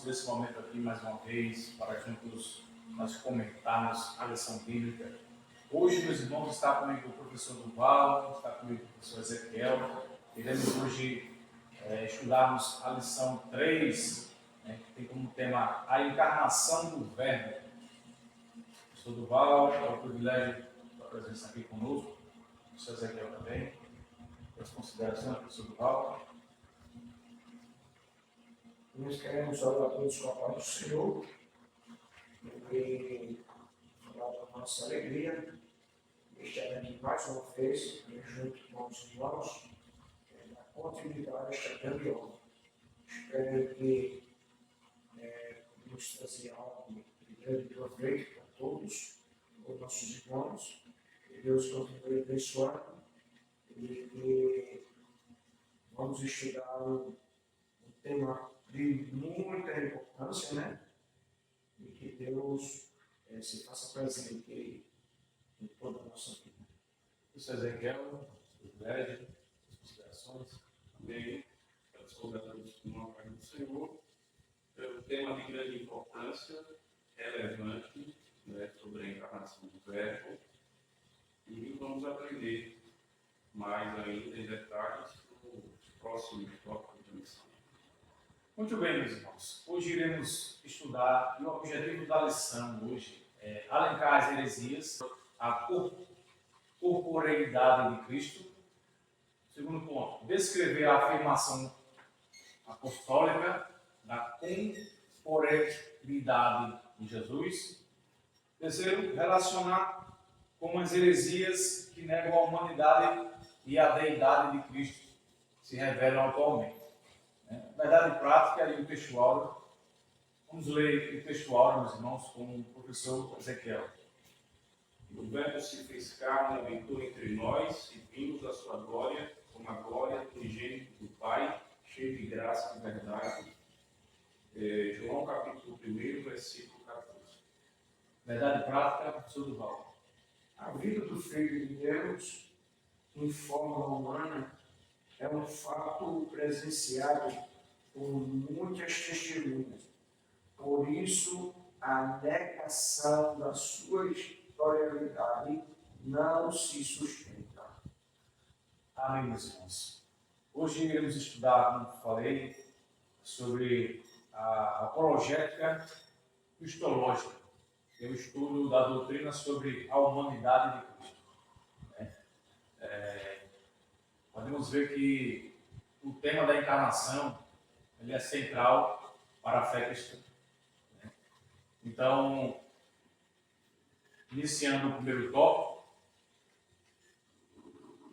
desse momento aqui mais uma vez para juntos nós comentarmos a lição bíblica. Hoje, meus irmãos, está comigo o professor Duval, está comigo o professor Ezequiel. Iremos hoje estudarmos a lição 3, que tem como tema a encarnação do Verbo. Professor Duval, é um privilégio da presença aqui conosco. O professor Ezequiel também. As considerações, professor Duval. Nós queremos orar a todos com a paz do Senhor e falar da nossa alegria de estar aqui mais uma vez, junto com os irmãos, na continuidade desta grande obra. Espero que nos trazer algo de grande proveito para todos, os nossos irmãos, que Deus continue abençoando e que vamos estudar um tema de muita importância, né? E que Deus se faça presente em toda a nossa vida. Professor Ezequiel, privilégio, as considerações. Amém. Quero saudar a todos com uma paz do Senhor. É um tema de grande importância, relevante, sobre a encarnação do Verbo. E vamos aprender mais ainda em detalhes no próximo tópico de missão. Muito bem, meus irmãos. Hoje iremos estudar, e o objetivo da lição hoje é alencar as heresias, a corporeidade de Cristo. Segundo ponto, descrever a afirmação apostólica da corporeidade de Jesus. Terceiro, relacionar com as heresias que negam a humanidade e a deidade de Cristo se revelam atualmente. Verdade prática e o textual. Vamos ler o textual, meus irmãos, com o professor Ezequiel. O Verbo se fez carne, habitou entre nós e vimos a sua glória, como a glória do unigênito do Pai, cheio de graça e verdade. João capítulo 1, versículo 14. Verdade prática, professor Duval. A vida do Filho de Deus, em forma humana, é um fato presenciado por muitas testemunhas. Por isso, a negação da sua historialidade não se sustenta. Amém, meus irmãos. Hoje iremos estudar, como falei, sobre a apologética cristológica, que é o estudo da doutrina sobre a humanidade de Cristo. Podemos ver que o tema da encarnação ele é central para a fé cristã. Então, iniciando o primeiro tópico,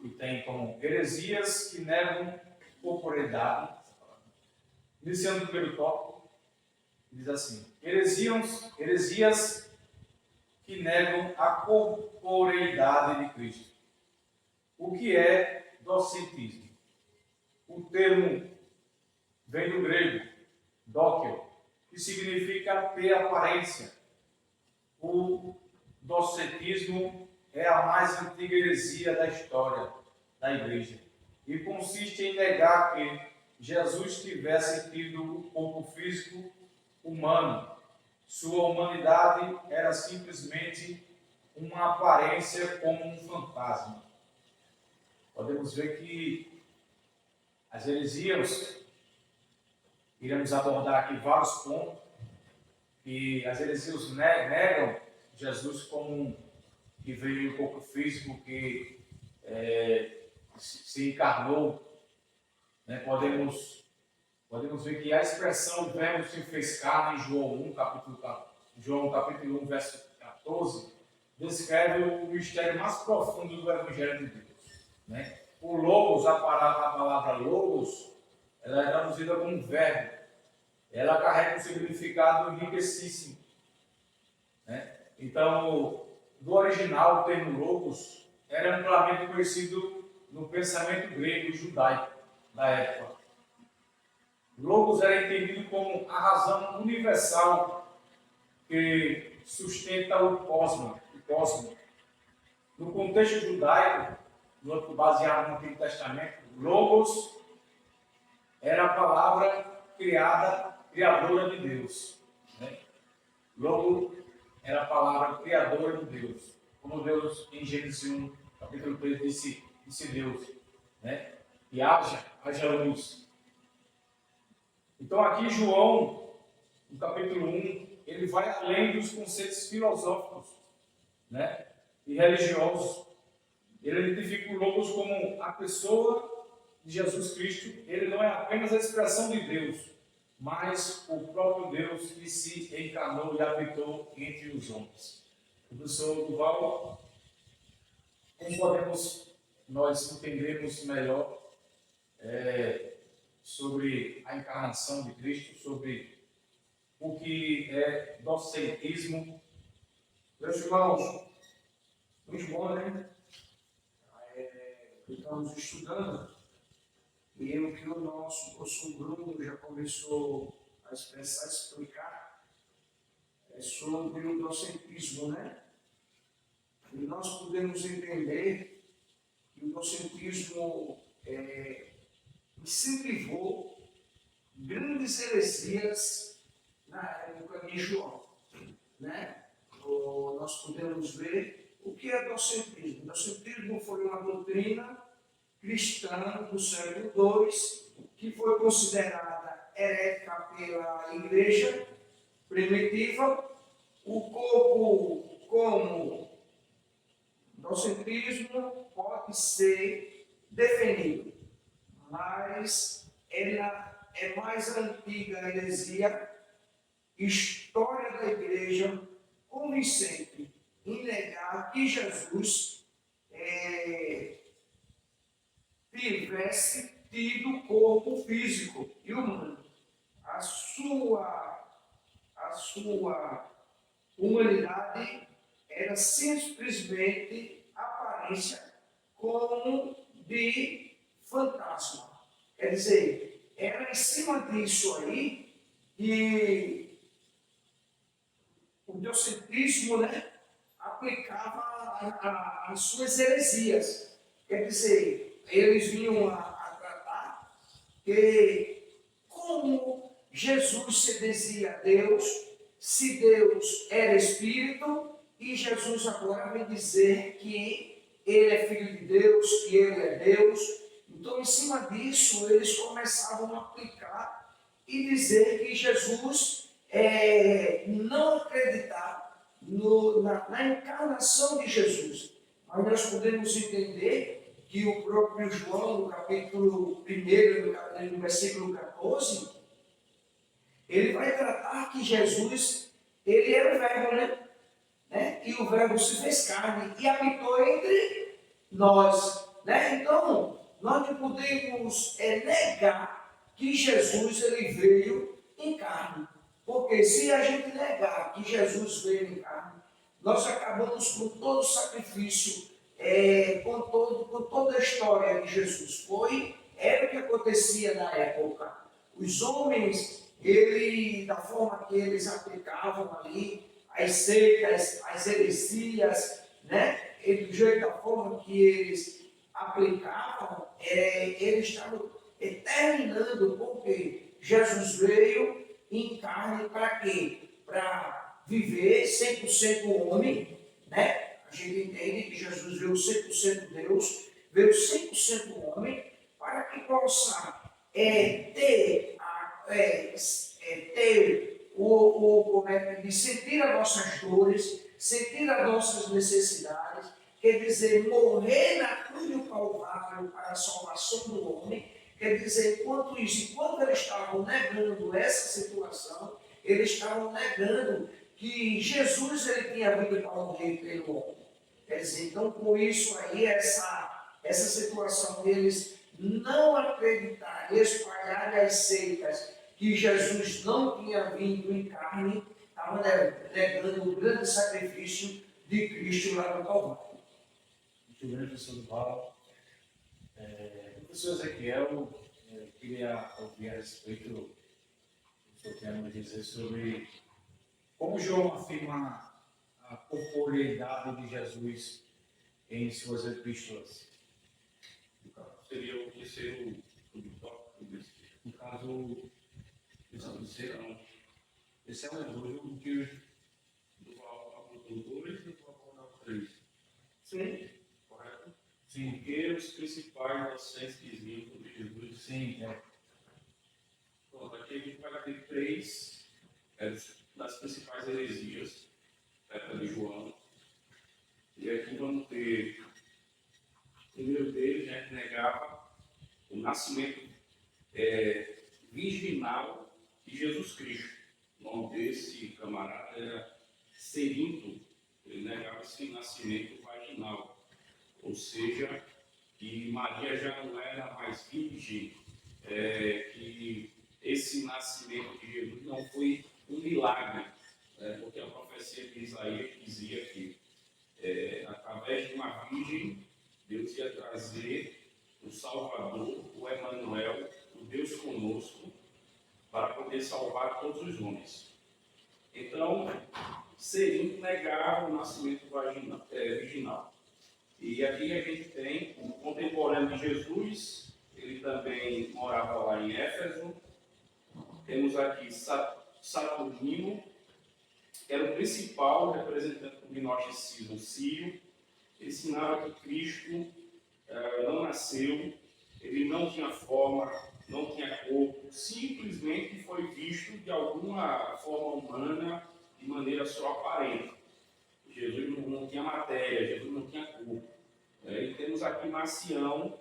que tem como heresias que negam corporeidade. Iniciando o primeiro tópico, diz assim: heresias que negam a corporeidade de Cristo. O que é docetismo? O termo vem do grego, dóquio, que significa ter aparência. O docetismo é a mais antiga heresia da história da igreja e consiste em negar que Jesus tivesse tido um corpo físico humano. Sua humanidade era simplesmente uma aparência como um fantasma. Podemos ver que as heresias, iremos abordar aqui vários pontos, que as heresias negam Jesus como que veio em corpo físico, que se encarnou. Podemos ver que a expressão o Verbo se fez carne em João capítulo 1, verso 14, descreve o mistério mais profundo do Evangelho de Deus. O logos, a palavra logos, ela é traduzida como verbo. Ela carrega um significado enriquecíssimo. Então, do original, o termo logos era amplamente conhecido no pensamento grego e judaico da época. Logos era entendido como a razão universal que sustenta o cosmo. No contexto judaico, baseado no Antigo Testamento, logos era a palavra criada criadora de Deus. Né? Logo, era a palavra criadora de Deus. Como Deus, em Gênesis 1, capítulo 3, disse Deus, né? E haja luz. Então, aqui, João, no capítulo 1, ele vai além dos conceitos filosóficos, né? E religiosos. Ele identifica o Logos como a pessoa de Jesus Cristo. Ele não é apenas a expressão de Deus, mas o próprio Deus que se encarnou e habitou entre os homens. O professor Duval, como podemos nós entendermos melhor sobre a encarnação de Cristo, sobre o que é docentrismo? Meus irmãos, muito bom, né? Estamos estudando e o que o nosso professor Bruno já começou a expressar, a explicar, é sobre o docentrismo, né? E nós podemos entender que o docentrismo incentivou grandes heresias na época de João, né? Nós podemos ver o que é docentrismo. O docentrismo foi uma doutrina cristã do século II que foi considerada herética pela igreja primitiva. O corpo como docentrismo pode ser definido, mas ela é mais antiga heresia, história da igreja convincente em negar que Jesus tivesse tido corpo físico e humano. A sua humanidade era simplesmente aparência como de fantasma. Quer dizer, era em cima disso aí que o teocentrismo, né, aplicava as suas heresias. Quer dizer, eles vinham a tratar que como Jesus se dizia Deus, se Deus era Espírito, e Jesus agora vem dizer que ele é Filho de Deus, que ele é Deus. Então, em cima disso, eles começavam a aplicar e dizer que Jesus não acreditar na encarnação de Jesus. Mas nós podemos entender que o próprio João, no capítulo 1, no versículo 14, ele vai tratar que Jesus, ele era o verbo, né? E o verbo se fez carne e habitou entre nós, né? Então, nós não podemos negar que Jesus ele veio em carne. Porque se a gente negar que Jesus veio em carne, nós acabamos com todo o sacrifício, com toda a história de Jesus. Era o que acontecia na época. Os homens, da forma que eles aplicavam ali, as seitas, as heresias, né? Do jeito da forma que eles aplicavam, eles estavam terminando, porque Jesus veio em carne para quê? Para viver 100% homem, né? A gente entende que Jesus veio 100% Deus, veio 100% homem, para que possa ter sentir as nossas dores, sentir as nossas necessidades, quer dizer, morrer na cruz do Calvário para a salvação do homem. Quer dizer, enquanto eles estavam negando essa situação, eles estavam negando que Jesus ele tinha vindo para morrer pelo homem. Quer dizer, então com isso aí, essa situação deles não acreditar, espalhar as seitas que Jesus não tinha vindo em carne, estava negando o grande sacrifício de Cristo lá no Calvário. Muito grande, professor Duval. Professor Ezequiel, eu queria ouvir a respeito do que o senhor tem a dizer sobre como João afirma a corporeidade de Jesus em suas epístolas. Seria o terceiro subtópico desse. No caso, Esse é um elogio que do Paulo 2 e do Paulo 3. Sim. Correto? Sim, Porque os principais docentes que vinham sobre Jesus. sim, Pronto, aqui a gente vai ter 3 das principais heresias da época de João. E aqui vamos ter o primeiro deles, né, que negava o nascimento virginal de Jesus Cristo. O nome desse camarada era Cerinto. Ele negava esse nascimento vaginal, ou seja, que Maria já não era mais virgem, que esse nascimento de Jesus não foi um milagre, porque a profecia de Isaías dizia que através de uma virgem Deus ia trazer o Salvador, o Emanuel, o Deus conosco, para poder salvar todos os homens. Então, Cerinto negava o nascimento virginal. E aqui a gente tem um contemporâneo de Jesus, ele também morava lá em Éfeso. Temos aqui Saturnino, que era o principal representante do gnosticismo sírio. Ele ensinava que Cristo não nasceu, ele não tinha forma, não tinha corpo, simplesmente foi visto de alguma forma humana, de maneira só aparente. Jesus não tinha matéria, Jesus não tinha corpo. E temos aqui Marcião,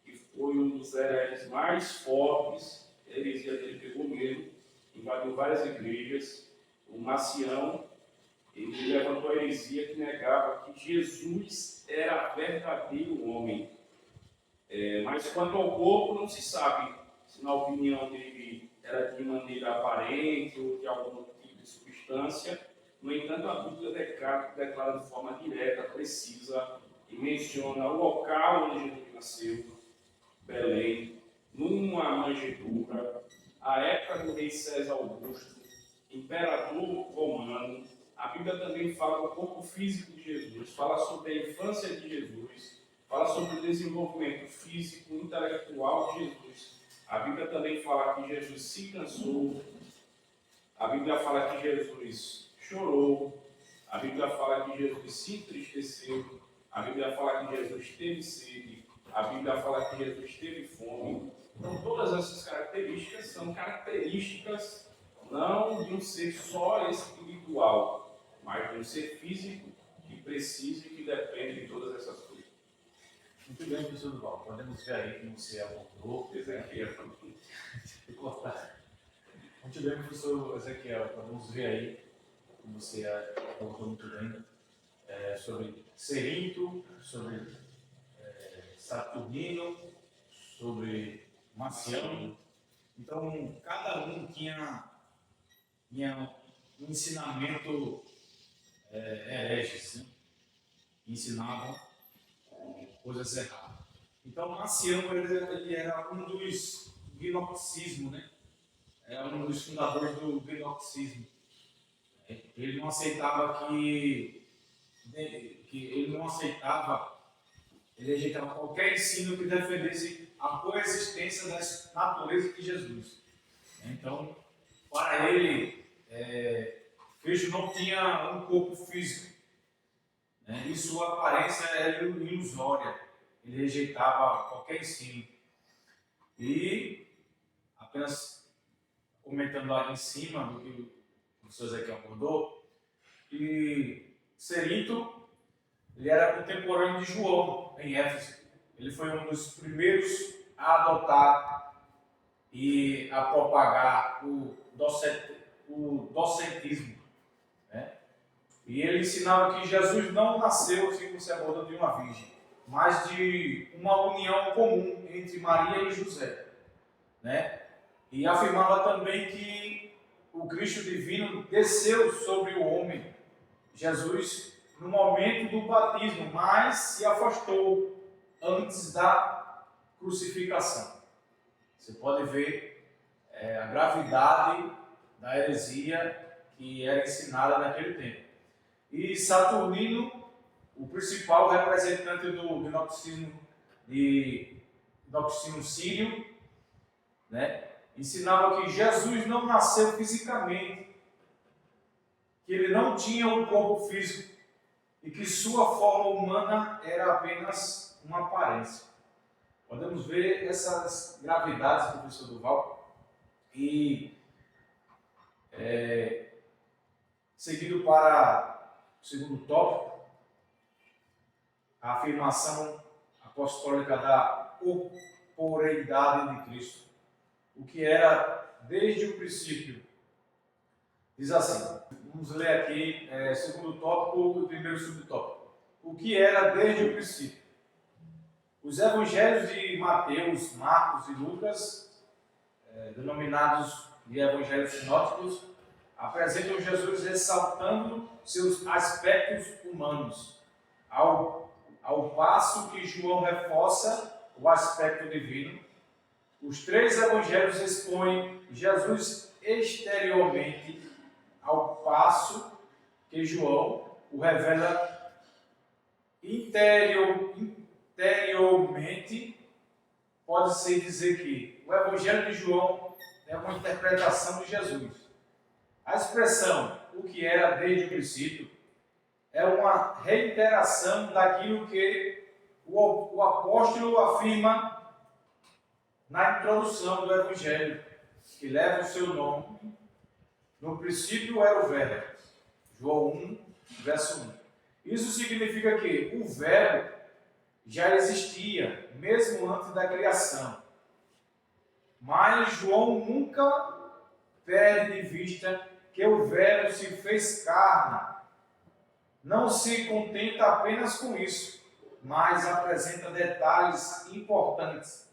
que foi um dos hereges mais fortes, a heresia dele pegou mesmo, invadiu várias igrejas. O Marcião, ele levantou a heresia que negava que Jesus era verdadeiro homem. Mas quanto ao corpo, não se sabe se na opinião dele era de maneira aparente ou de algum tipo de substância. No entanto, a Bíblia declara de forma direta, precisa, e menciona o local onde Jesus nasceu, Belém, numa manjedoura, a época do rei César Augusto, imperador romano. A Bíblia também fala do corpo físico de Jesus, fala sobre a infância de Jesus, fala sobre o desenvolvimento físico e intelectual de Jesus. A Bíblia também fala que Jesus se cansou. A Bíblia fala que Jesus chorou. A Bíblia fala que Jesus se entristeceu. A Bíblia fala que Jesus teve sede. A Bíblia fala que Jesus teve fome. Então, todas essas características são características não de um ser só espiritual, mas de um ser físico que precisa e que depende de todas essas coisas. muito bem, professor Duval. Podemos ver aí que você apontou. Ezequiel. Muito bem, professor Ezequiel. Podemos ver aí, como você apontou muito bem, sobre Cerinto, sobre Saturnino, sobre Marcião. Então, cada um tinha um ensinamento hereges, né? Ensinavam coisas erradas. Então, Marcião ele era um dos gnosticismo, né? Era um dos fundadores do gnosticismo. Ele não aceitava ele rejeitava qualquer ensino que defendesse a coexistência das naturezas de Jesus. Então, para ele, Cristo não tinha um corpo físico, né? E sua aparência era ilusória. Ele rejeitava qualquer ensino. E, apenas comentando lá em cima do que o professor Ezequiel abordou, que Cerinto, ele era contemporâneo de João, em Éfeso. Ele foi um dos primeiros a adotar e a propagar o docetismo, né? E ele ensinava que Jesus não nasceu, assim você abordou, de uma virgem, mas de uma união comum entre Maria e José, né? E afirmava também que o Cristo divino desceu sobre o homem, Jesus, no momento do batismo, mas se afastou antes da crucificação. Você pode ver a gravidade da heresia que era ensinada naquele tempo. E Saturnino, o principal representante do gnosticismo sírio, né? ensinava que Jesus não nasceu fisicamente, que ele não tinha um corpo físico e que sua forma humana era apenas uma aparência. Podemos ver essas gravidades, professor Duval, e seguindo para o segundo tópico, a afirmação apostólica da corporeidade de Cristo, o que era desde o princípio. Diz assim, vamos ler aqui segundo tópico e primeiro subtópico. O que era desde o princípio. Os evangelhos de Mateus, Marcos e Lucas, denominados de evangelhos sinóticos, apresentam Jesus ressaltando seus aspectos humanos, ao passo que João reforça o aspecto divino. Os três evangelhos expõem Jesus exteriormente, ao passo que João o revela interiormente. Pode-se dizer que o evangelho de João é uma interpretação de Jesus. A expressão "o que era desde o princípio" é uma reiteração daquilo que o apóstolo afirma na introdução do Evangelho, que leva o seu nome. No princípio era o Verbo. João 1, verso 1. Isso significa que o Verbo já existia, mesmo antes da criação. Mas João nunca perde de vista que o Verbo se fez carne. Não se contenta apenas com isso, mas apresenta detalhes importantes,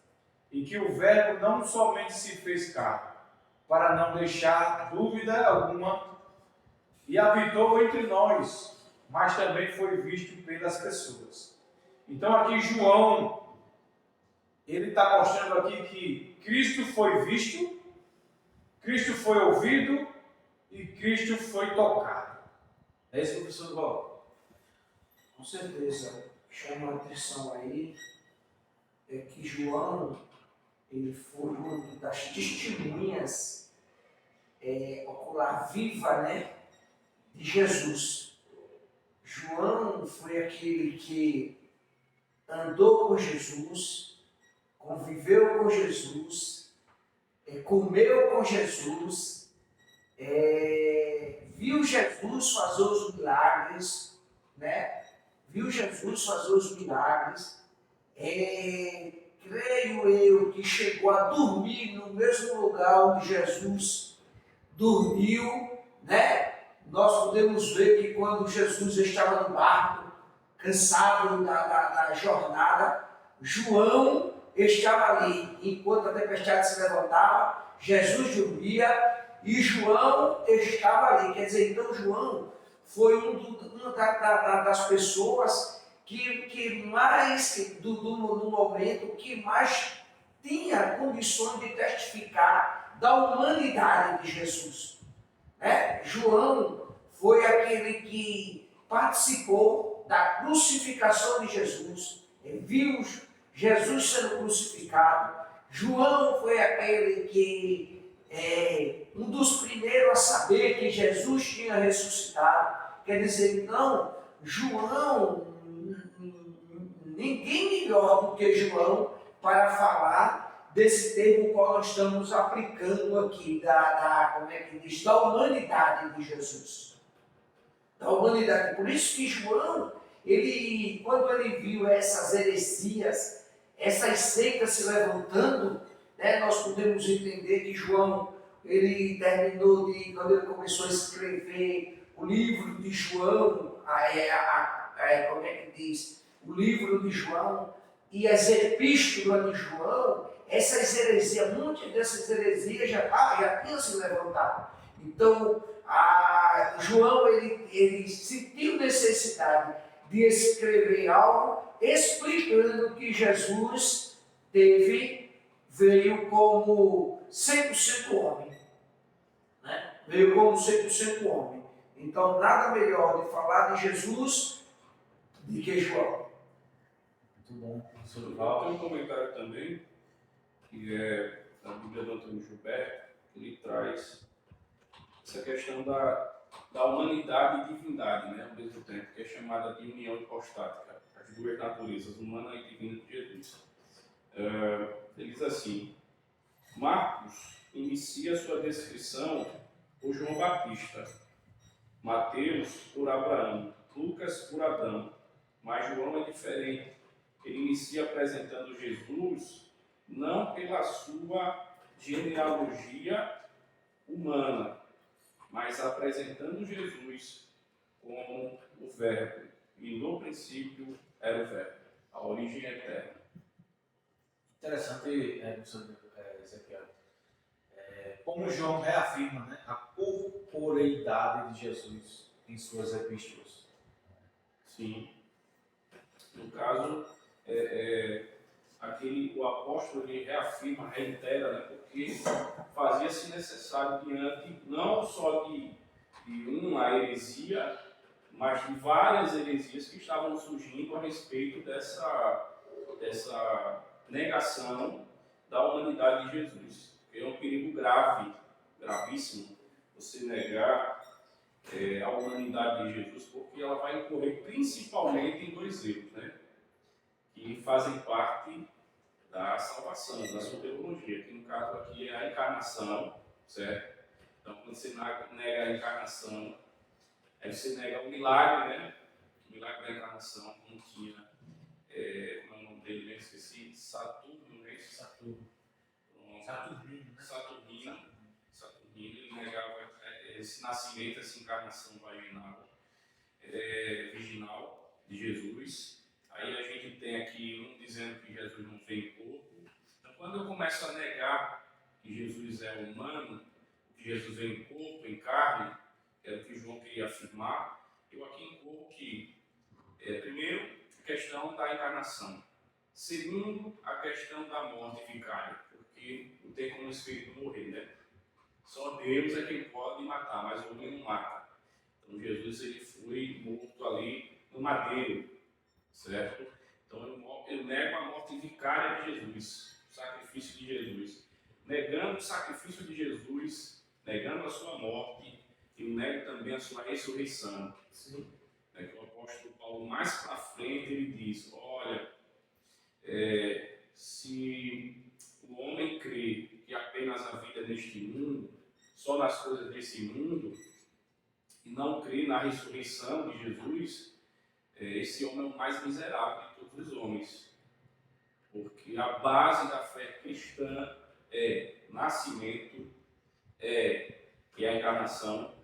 e que o Verbo não somente se fez carne, para não deixar dúvida alguma, e habitou entre nós, mas também foi visto pelas pessoas. Então aqui João, ele está mostrando aqui que Cristo foi visto, Cristo foi ouvido e Cristo foi tocado. É isso, professor Duval? Com certeza, chama a atenção aí é que João, ele foi uma das testemunhas ocular viva, né, de Jesus. João foi aquele que andou com Jesus, conviveu com Jesus, comeu com Jesus, viu Jesus fazer os milagres, né? Viu Jesus fazer os milagres. Creio eu que chegou a dormir no mesmo lugar onde Jesus dormiu, né? Nós podemos ver que quando Jesus estava no barco, cansado da jornada, João estava ali. Enquanto a tempestade se levantava, Jesus dormia e João estava ali. Quer dizer, então João foi uma das pessoas que mais, no momento, que mais tinha condições de testificar da humanidade de Jesus. Né? João foi aquele que participou da crucificação de Jesus, viu Jesus sendo crucificado. João foi aquele que um dos primeiros a saber que Jesus tinha ressuscitado. Quer dizer, então, João, ninguém melhor do que João para falar desse termo qual nós estamos aplicando aqui, como é que diz, da humanidade de Jesus. Da humanidade. Por isso que João, quando ele viu essas heresias, essas seitas se levantando, né, nós podemos entender que João, ele terminou quando ele começou a escrever o livro de João, como é que diz? O livro de João e as epístolas de João, essas heresias, muitas dessas heresias já tinham se levantado. Então, João, ele sentiu necessidade de escrever algo explicando que Jesus veio como 100% homem. Né? Veio como 100% homem. Então, nada melhor de falar de Jesus do que João. Muito bom, professor Eu Duval. tenho um comentário também, que da Bíblia do Antônio Gilberto, ele traz essa questão da humanidade e divindade, né, ao mesmo tempo, que é chamada de união hipostática, as duas naturezas, humana e divina de Jesus. Ele diz assim: Marcos inicia sua descrição por João Batista, Mateus por Abraão, Lucas por Adão, mas João é diferente. Ele inicia apresentando Jesus não pela sua genealogia humana, mas apresentando Jesus como o Verbo. E no princípio era o Verbo, a origem eterna. Interessante, professor Ezequiel, como João reafirma, né, a corporeidade de Jesus em suas epístolas. Sim. No caso, o apóstolo ele reafirma, reitera, né, porque fazia-se necessário diante não só de uma heresia, mas de várias heresias que estavam surgindo a respeito dessa negação da humanidade de Jesus. É um perigo grave, gravíssimo, você negar a humanidade de Jesus, porque ela vai incorrer principalmente em dois erros, né, que fazem parte da salvação, da soteriologia, que no caso aqui é a encarnação, certo? Então, quando você nega a encarnação, aí você nega o milagre, né? O milagre da encarnação, como tinha, como é o nome dele, eu esqueci, Saturno, né? Saturnino, ele negava esse nascimento, essa encarnação virginal de Jesus. Aí a gente tem aqui dizendo que Jesus não veio em corpo. Então, quando eu começo a negar que Jesus é humano, que Jesus veio em corpo, em carne, que era o que João queria afirmar, eu aqui incorro que, primeiro, a questão da encarnação. Segundo, a questão da morte vicária, porque não tem como o espírito morrer, né? Só Deus é quem pode matar, mas o homem não mata. Então Jesus ele foi morto ali no madeiro, certo? Então eu nego a morte vicária de Jesus, o sacrifício de Jesus. Negando o sacrifício de Jesus, negando a sua morte, eu nego também a sua ressurreição. Sim. Que o apóstolo Paulo, mais para frente, ele diz: olha, se o homem crê que apenas a vida neste mundo, só nas coisas desse mundo, e não crê na ressurreição de Jesus, esse homem é o mais miserável de todos os homens. Porque a base da fé cristã é nascimento, que é a encarnação.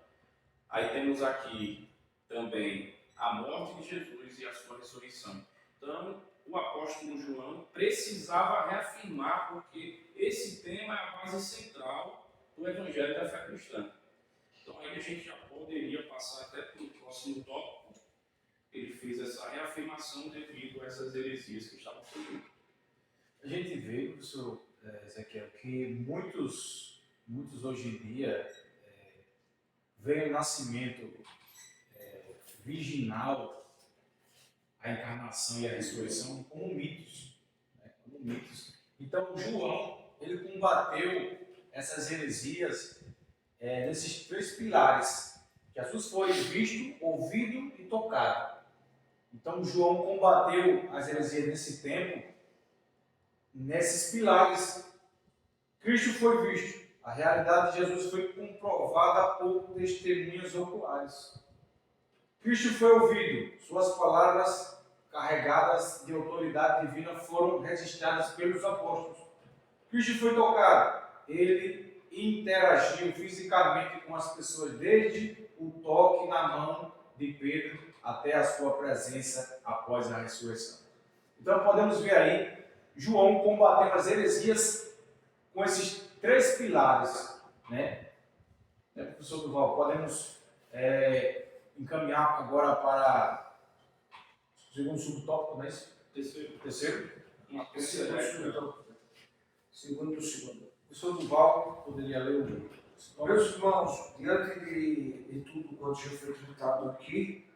Aí temos aqui também a morte de Jesus e a sua ressurreição. Então, o apóstolo João precisava reafirmar, porque esse tema é a base central do Evangelho da fé cristã. Então, aí a gente já poderia passar até para o próximo tópico. Ele fez essa reafirmação devido a essas heresias que estavam surgindo. A gente vê, professor Ezequiel, que muitos hoje em dia veem o nascimento virginal, a encarnação e a ressurreição como mitos. Né? Como mitos. Então, João, ele combateu essas heresias nesses três pilares. Jesus foi visto, ouvido e tocado. Então, João combateu as heresias nesse tempo, nesses pilares. Cristo foi visto. A realidade de Jesus foi comprovada por testemunhas oculares. Cristo foi ouvido. Suas palavras carregadas de autoridade divina foram registradas pelos apóstolos. Cristo foi tocado. Ele interagiu fisicamente com as pessoas, desde o toque na mão de Pedro até a sua presença após a ressurreição. Então podemos ver aí, João combatendo as heresias com esses três pilares, né? Professor Duval, podemos encaminhar agora para o segundo subtópico, não é isso? Terceiro? Segundo. Professor Duval, poderia ler o... Meus irmãos, diante de tudo quanto já foi tratado aqui,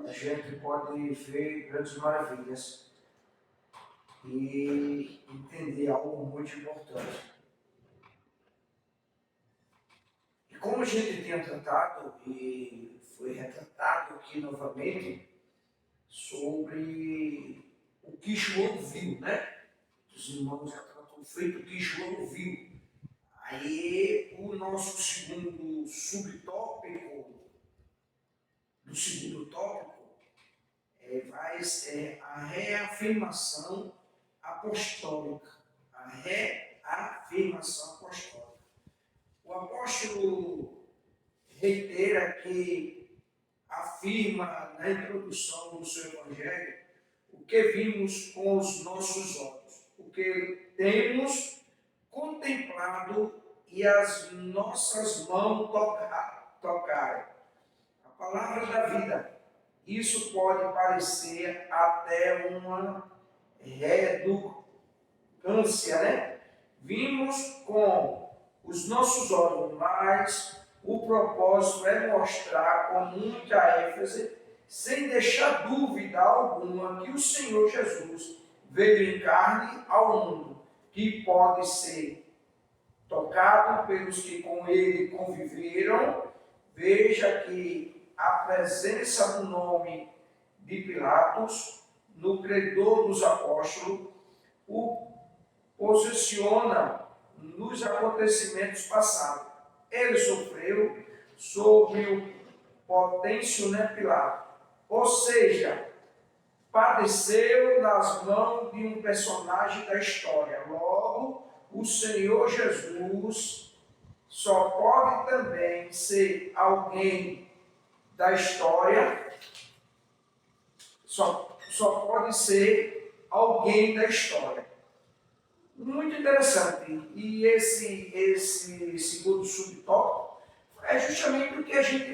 a gente pode ver grandes maravilhas e entender algo muito importante. como a gente tinha tratado, e foi retratado aqui novamente, sobre o que João viu, né? Os irmãos retratam o feito que João viu. Aí, o nosso segundo subtópico, do segundo tópico, vai ser a reafirmação apostólica. A reafirmação apostólica. O apóstolo reitera que afirma na introdução do seu evangelho o que vimos com os nossos olhos, o que temos contemplado e as nossas mãos tocaram. A palavra da vida. Isso pode parecer até uma redundância, né? Vimos com os nossos olhos, mas o propósito é mostrar com muita ênfase, sem deixar dúvida alguma, que o Senhor Jesus veio em carne ao mundo, que pode ser tocado pelos que com ele conviveram. Veja que a presença do nome de Pilatos no credor dos apóstolos o posiciona nos acontecimentos passados. Ele sofreu sob o potêncio, né, Pilato? Ou seja, padeceu nas mãos de um personagem da história. Logo, o Senhor Jesus só pode também ser alguém da história, só pode ser alguém da história. Muito interessante. E esse segundo subtópico é justamente o que a gente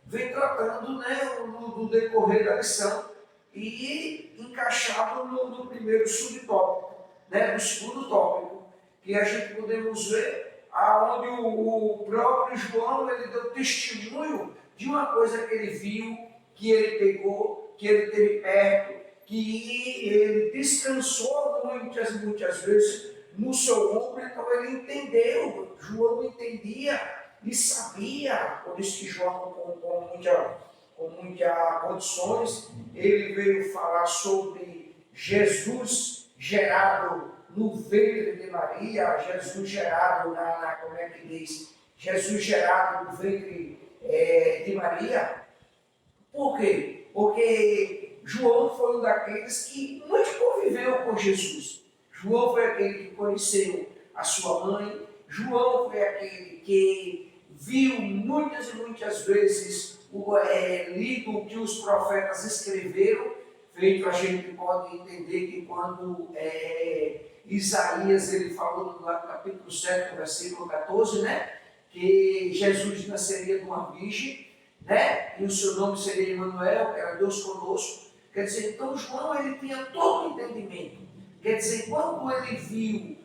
vem tratando, né, no decorrer da lição e encaixado no primeiro subtópico, né, no segundo tópico, que a gente podemos ver aonde o próprio João ele deu testemunho de uma coisa que ele viu, que ele pegou, que ele teve perto, que ele descansou muitas vezes no seu ombro. Então ele entendeu, João entendia e sabia. Por isso que João, com muitas condições, ele veio falar sobre Jesus gerado no ventre de Maria, Jesus gerado como é que diz? Jesus gerado no ventre de Maria. Por quê? Porque João foi um daqueles que muito conviveu com Jesus. João foi aquele que conheceu a sua mãe. João foi aquele que viu muitas e muitas vezes lido o que os profetas escreveram. Feito, a gente pode entender que quando Isaías ele falou no capítulo 7, versículo 14, né, que Jesus nasceria de uma virgem, né, e o seu nome seria Emanuel, que era Deus conosco. Quer dizer, então João ele tinha todo o entendimento. Quer dizer, quando ele viu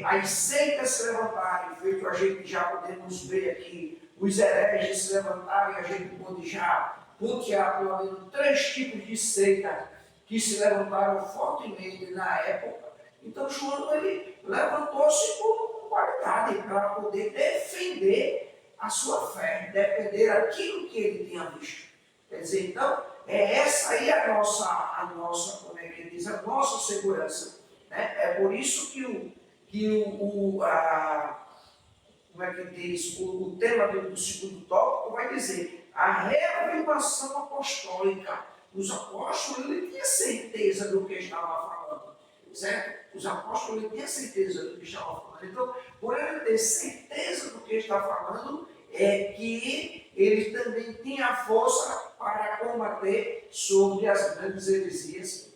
as seitas se levantarem, feito a gente já podemos ver aqui, os hereges se levantarem, a gente pode já pontear pelo menos 3 tipos de seita que se levantaram fortemente na época. Então João ele levantou-se com qualidade para poder defender a sua fé, defender aquilo que ele tinha visto. Quer dizer, então, essa aí a nossa, como é que diz, a nossa segurança. Né? É por isso que como é que diz, o tema do segundo tópico vai dizer a reafirmação apostólica. Os apóstolos ele tinha certeza do que estava falando, certo? Os apóstolos ele tinha certeza do que estava falando. Então, por ele ter certeza do que está falando, é que ele também tinha força para combater sobre as grandes heresias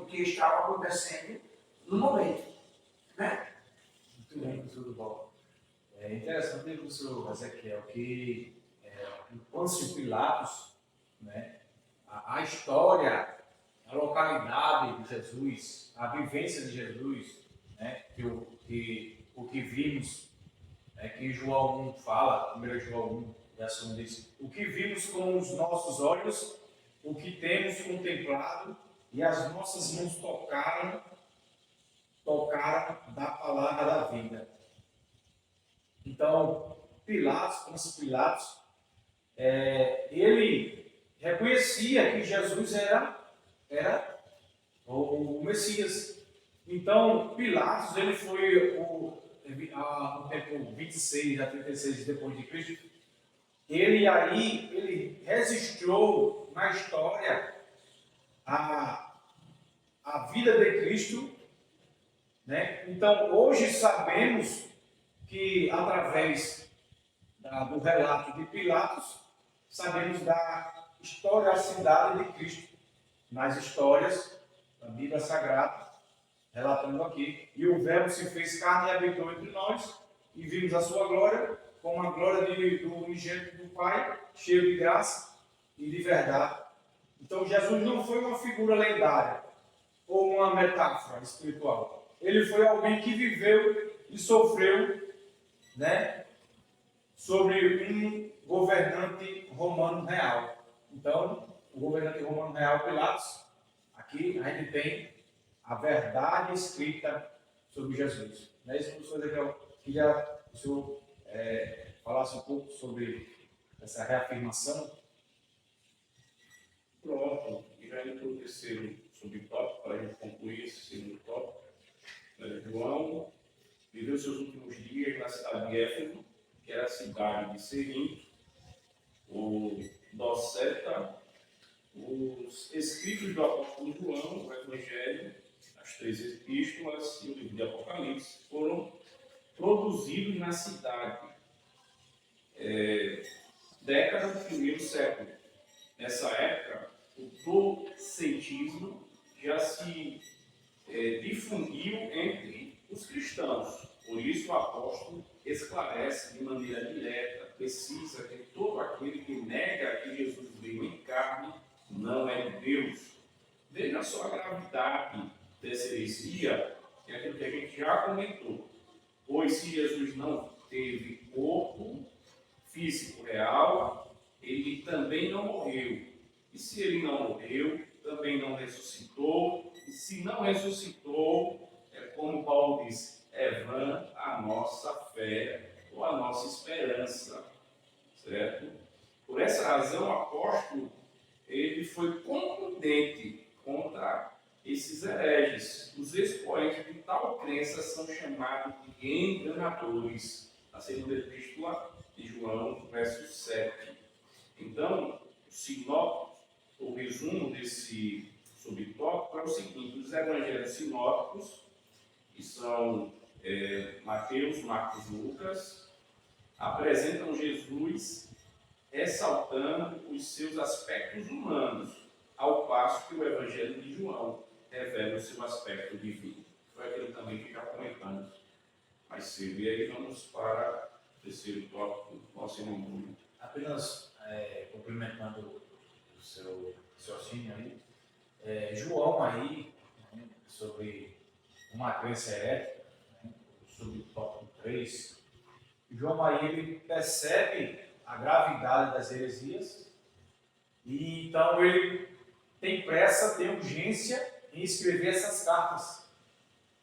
que estavam acontecendo no momento. Né? Muito bem, professor Duval. É interessante, professor Ezequiel, que o Pôncio Pilatos, né, a história, a localidade de Jesus, a vivência de Jesus, né, o que vimos, que João 1 fala, 1 João 1, verso 1 diz, o que vimos com os nossos olhos, o que temos contemplado e as nossas mãos tocaram da palavra da vida. Então, Pilatos, Pôncio Pilatos, ele reconhecia que Jesus era o Messias. Então, Pilatos, ele foi no tempo 26 a 36 depois de Cristo, ele registrou na história a vida de Cristo, né? Então, hoje sabemos que, através do relato de Pilatos, sabemos da história, da cidade de Cristo, nas histórias da Bíblia Sagrada, relatando aqui. E o Verbo se fez carne e habitou entre nós, e vimos a sua glória, como a glória do unigênito do Pai, cheio de graça e de verdade. Então, Jesus não foi uma figura lendária ou uma metáfora espiritual. Ele foi alguém que viveu e sofreu, né, sobre um governante romano real. Então, o governante romano real, Pilatos, aqui a gente tem a verdade escrita sobre Jesus. Não é isso, professor Ezequiel? Queria que o senhor falasse um pouco sobre essa reafirmação. Pronto, e já entrou o terceiro subtópico, para a gente concluir esse segundo tópico. João viveu seus últimos dias na cidade de Éfeso, que era a cidade de Serim, o Doceta, os escritos do apóstolo João, o Evangelho, as 3 epístolas e o livro de Apocalipse foram produzidos na cidade, década do primeiro século. Nessa época, o docetismo já se difundiu entre os cristãos. Por isso, o apóstolo esclarece de maneira direta, precisa, que todo aquele que nega que Jesus veio em carne não é de Deus. Veja só a gravidade dessa heresia, que é aquilo que a gente já comentou. Pois se Jesus não teve corpo físico real, ele também não morreu. E se ele não morreu, também não ressuscitou. E se não ressuscitou, como Paulo disse, é vã a nossa fé ou a nossa esperança. Certo? Por essa razão, o apóstolo ele foi contundente contra esses hereges. Os expoentes de tal crença são chamados de enganadores. A segunda epístola de João, verso 7. Então, o resumo desse subtópico é o seguinte: os evangelhos sinóticos, que são Mateus, Marcos e Lucas, apresentam Jesus ressaltando os seus aspectos humanos, ao passo que o Evangelho de João revela o seu aspecto divino. Foi aquilo também que já comentamos mais cedo. E aí vamos para o terceiro tópico do nosso irmão. Apenas complementando o seu raciocínio aí, João aí, né, sobre uma crença herética, né, sobre o tópico 3, João aí ele percebe a gravidade das heresias e então ele tem pressa, tem urgência em escrever essas cartas.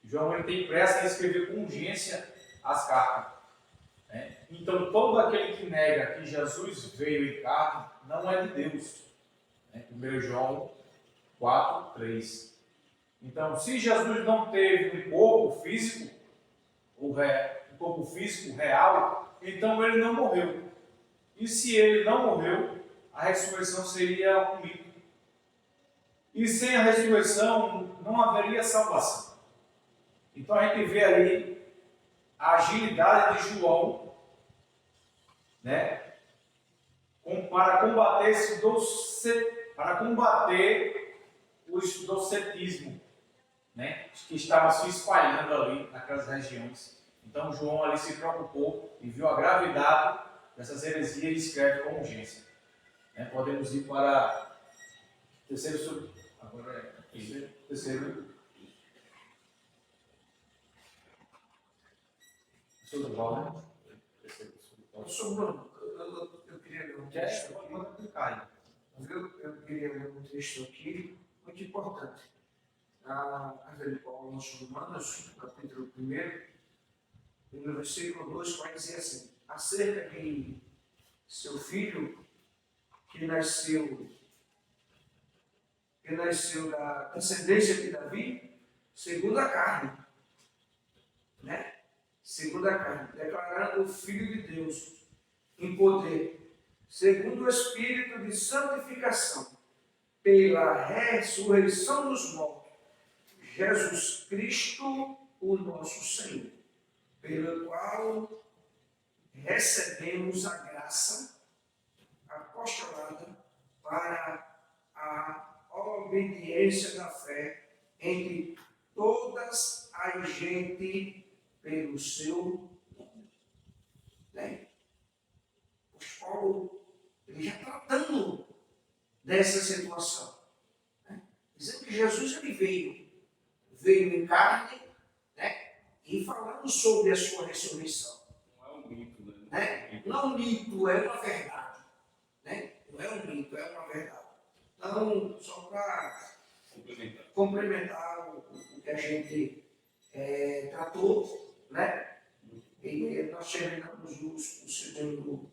João ele tem pressa em escrever com urgência as cartas. Né? Então todo aquele que nega que Jesus veio em carne não é de Deus. Né? 1 João 4:3. Então, se Jesus não teve um corpo físico, um corpo físico real, então ele não morreu. E se ele não morreu, a ressurreição seria um mito. E sem a ressurreição não haveria salvação. Então a gente vê aí a agilidade de João, né, para combater o docetismo, né, que estava se espalhando ali naquelas regiões. Então João ali se preocupou e viu a gravidade dessas heresias e escreve com urgência. Né? Podemos ir para o terceiro subtópico, né? Professor Bruno, eu queria ler um texto aqui. Eu queria ler um texto aqui muito importante. Na carta de Paulo aos Romanos, capítulo 1, no versículo 2, vai dizer assim: acerca de seu filho que nasceu da descendência de Davi, segundo a carne, né? Segundo a carne, declarando o Filho de Deus em poder, segundo o Espírito de santificação, pela ressurreição dos mortos, Jesus Cristo, o nosso Senhor, pelo qual recebemos a graça apostolada para a obediência da fé entre todas as gente pelo seu nome. Né? O Paulo ele já tratando dessa situação, né? Dizendo que Jesus ele veio em carne, né? E falando sobre a sua ressurreição. Não é um mito, Né? Não é um mito, é uma verdade. Né? Não é um mito, é uma verdade. Então, só para complementar o que a gente tratou, né? E nós terminamos o segundo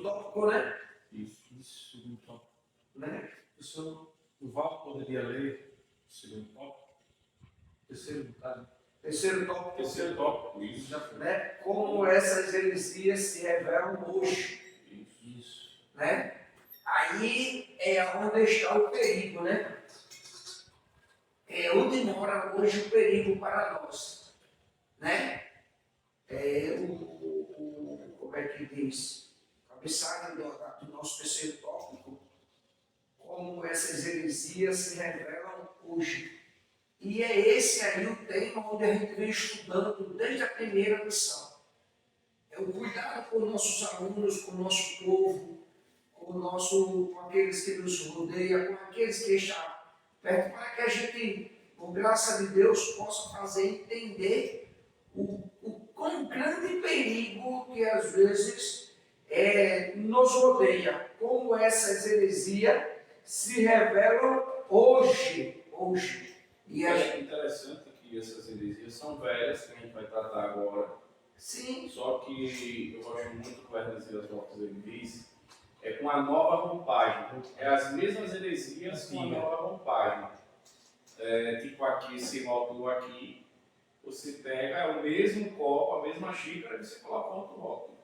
tópico, né? Isso, segundo tópico. Né? O senhor Val poderia ler o segundo tópico? Terceiro tópico. Terceiro tópico. Isso. Já foi. Né? Como essas heresias se revelam hoje. Isso. Né? Aí é onde está o perigo, né? É onde mora hoje o perigo para nós, né? Como é que diz? Cabeçalho do nosso terceiro tópico, como essas heresias se revelam hoje. E é esse aí o tema onde a gente vem estudando desde a primeira lição. É o cuidado com nossos alunos, com o nosso povo, com aqueles que nos rodeiam, com aqueles que estão perto, para que a gente, por graça de Deus, possa fazer entender o quão grande perigo que às vezes nos rodeia, como essas heresias se revelam hoje. E é interessante que essas heresias são velhas, que a gente vai tratar agora. Sim. Só que eu gosto muito do que o Hernandes Lopes ele diz, é com a nova roupagem. É as mesmas heresias com a nova roupagem. Tipo aqui, esse rótulo aqui, você pega o mesmo copo, a mesma xícara e você coloca outro rótulo.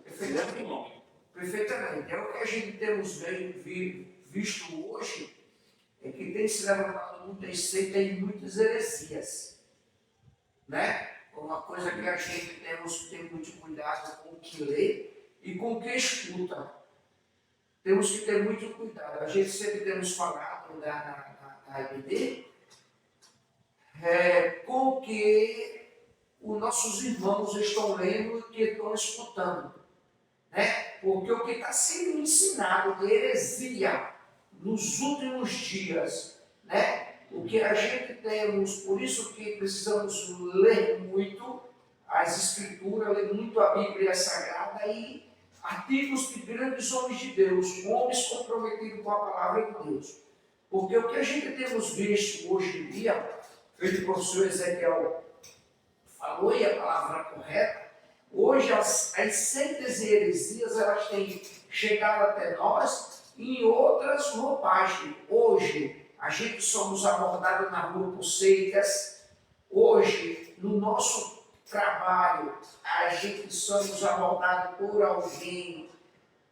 Perfeitamente. Perfeitamente. É o que a gente temos visto hoje, é que tem se levantado muitas seitas e muitas heresias. Né? Uma coisa que a gente temos que ter muito cuidado com o que lê e com o que escuta. Temos que ter muito cuidado. A gente sempre temos falado na IBD com o que os nossos irmãos estão lendo e que estão escutando. Né? Porque o que está sendo ensinado de heresia nos últimos dias, né? O que a gente temos, por isso que precisamos ler muito as Escrituras, ler muito a Bíblia Sagrada e artigos de grandes homens de Deus, homens comprometidos com a palavra de Deus. Porque o que a gente temos visto hoje em dia, feito o professor Ezequiel falou e a palavra correta, hoje as seitas e heresias elas têm chegado até nós em outras roupagens. Hoje, a gente somos abordados na rua por seitas. Hoje, no nosso trabalho, a gente somos abordados por alguém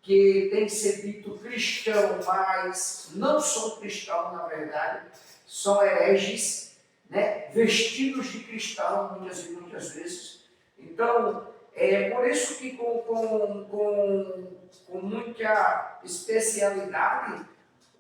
que tem que ser dito cristão, mas não são cristãos, na verdade, são hereges, né? Vestidos de cristão, muitas e muitas vezes. Então, é por isso que com muita especialidade,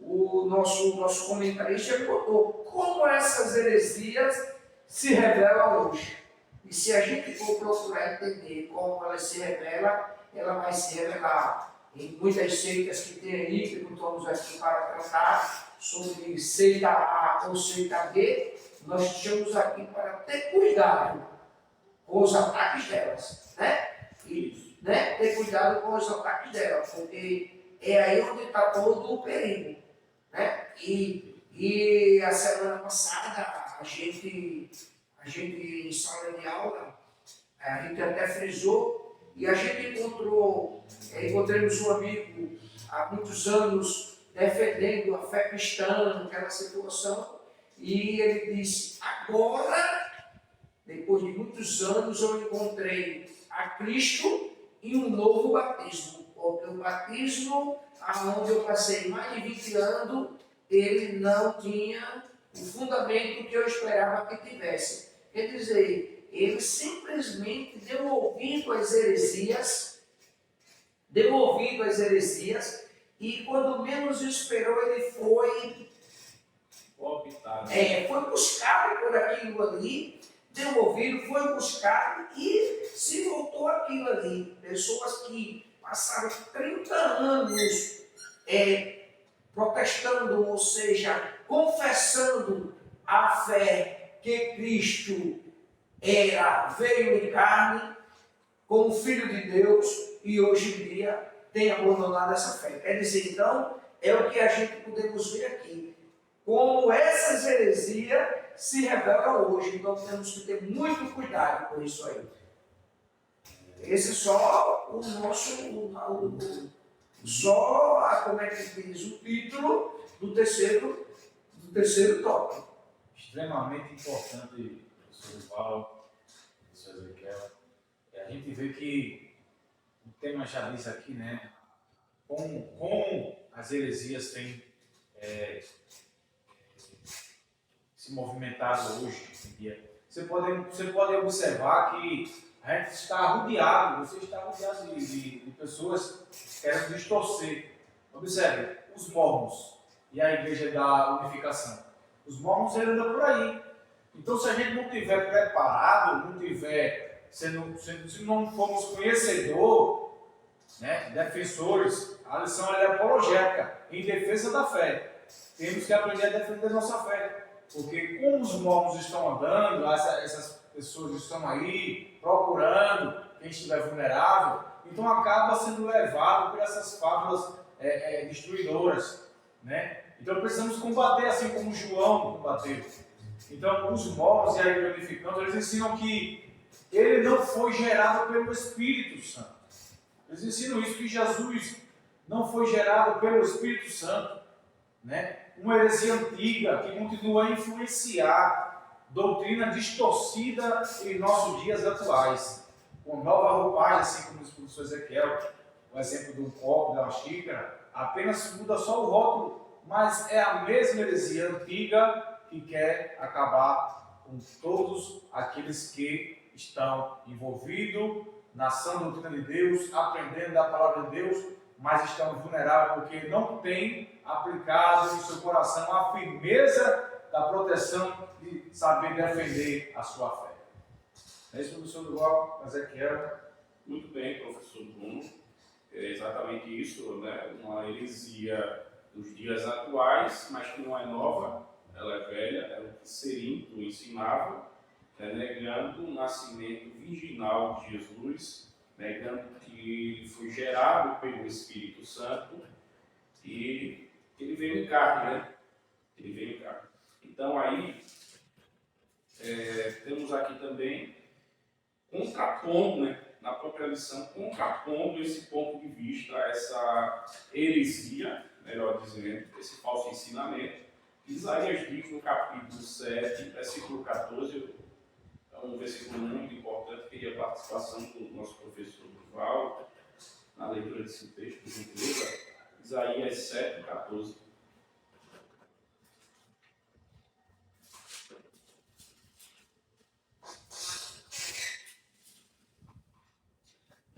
o nosso comentarista botou como essas heresias se revelam hoje. E se a gente for procurar entender como ela se revela, ela vai se revelar em muitas seitas que tem aí, que não estamos aqui para tratar sobre seita A ou seita B. Nós estamos aqui para ter cuidado com os ataques delas, né? E, né, ter cuidado com os ataques delas, porque é aí onde está todo o perigo. Né? E a semana passada, a gente em sala de aula, A gente até frisou e a gente encontramos um amigo há muitos anos defendendo a fé cristã naquela situação e ele disse, agora, depois de muitos anos, eu encontrei a Cristo em um novo batismo, porque o batismo onde eu passei mais de 20 anos, ele não tinha o fundamento que eu esperava que tivesse. Quer dizer, ele simplesmente deu ouvido às heresias, e quando menos esperou, ele foi buscado por aquilo ali, deu ouvido, foi buscado e se voltou aquilo ali. Pessoas que passaram 30 anos protestando, ou seja, confessando a fé que Cristo veio em carne, como Filho de Deus, e hoje em dia tem abandonado essa fé. Quer dizer, então, é o que a gente podemos ver aqui. Como essas heresias se revelam hoje. Então, temos que ter muito cuidado com isso aí. Esse é só o nosso, como é que diz, o título do terceiro tópico. Extremamente importante, professor Paulo, professor Ezequiel. A gente vê que o tema já diz aqui, né? Como as heresias têm se movimentado hoje em dia. Você pode observar que a gente está rodeado, você está rodeado de pessoas que querem distorcer. Observe, os mormons e a igreja da unificação. Os mormons andam por aí. Então, se a gente não estiver preparado, não tiver, se não formos conhecedor, né, defensores, a lição é apologética, em defesa da fé. Temos que aprender a defender a nossa fé. Porque como os mormons estão andando, essas pessoas estão aí procurando quem estiver vulnerável, então acaba sendo levado por essas fábulas destruidoras. Né? Então precisamos combater assim como João combateu. Então os mormons e a igreja unificante, eles ensinam que ele não foi gerado pelo Espírito Santo. Eles ensinam isso, que Jesus não foi gerado pelo Espírito Santo. Né? Uma heresia antiga que continua a influenciar doutrina distorcida em nossos dias atuais, com nova roupagem, assim como o professor Ezequiel, o exemplo do copo, da xícara, apenas muda só o rótulo, mas é a mesma heresia antiga que quer acabar com todos aqueles que estão envolvidos na sã doutrina de Deus, aprendendo da palavra de Deus, mas estão vulneráveis porque não têm aplicado em seu coração a firmeza da proteção de saber defender a sua fé. É isso, professor Duval, Ezequiel? Muito bem, professor Bruno. É exatamente isso, né? Uma heresia dos dias atuais, mas que não é nova, ela é velha, é o que Cerinto ensinava, negando o nascimento virginal de Jesus, negando que ele foi gerado pelo Espírito Santo e ele veio em carne, né? Ele veio em carne. Então aí, temos aqui também, contrapondo, né? Na própria lição, contrapondo esse ponto de vista, essa heresia, melhor dizendo, esse falso ensinamento. Isaías diz no capítulo 7, versículo 14, é um versículo muito importante, queria a participação do nosso professor Duval, na leitura desse texto, por gentileza. Isaías 7, 14.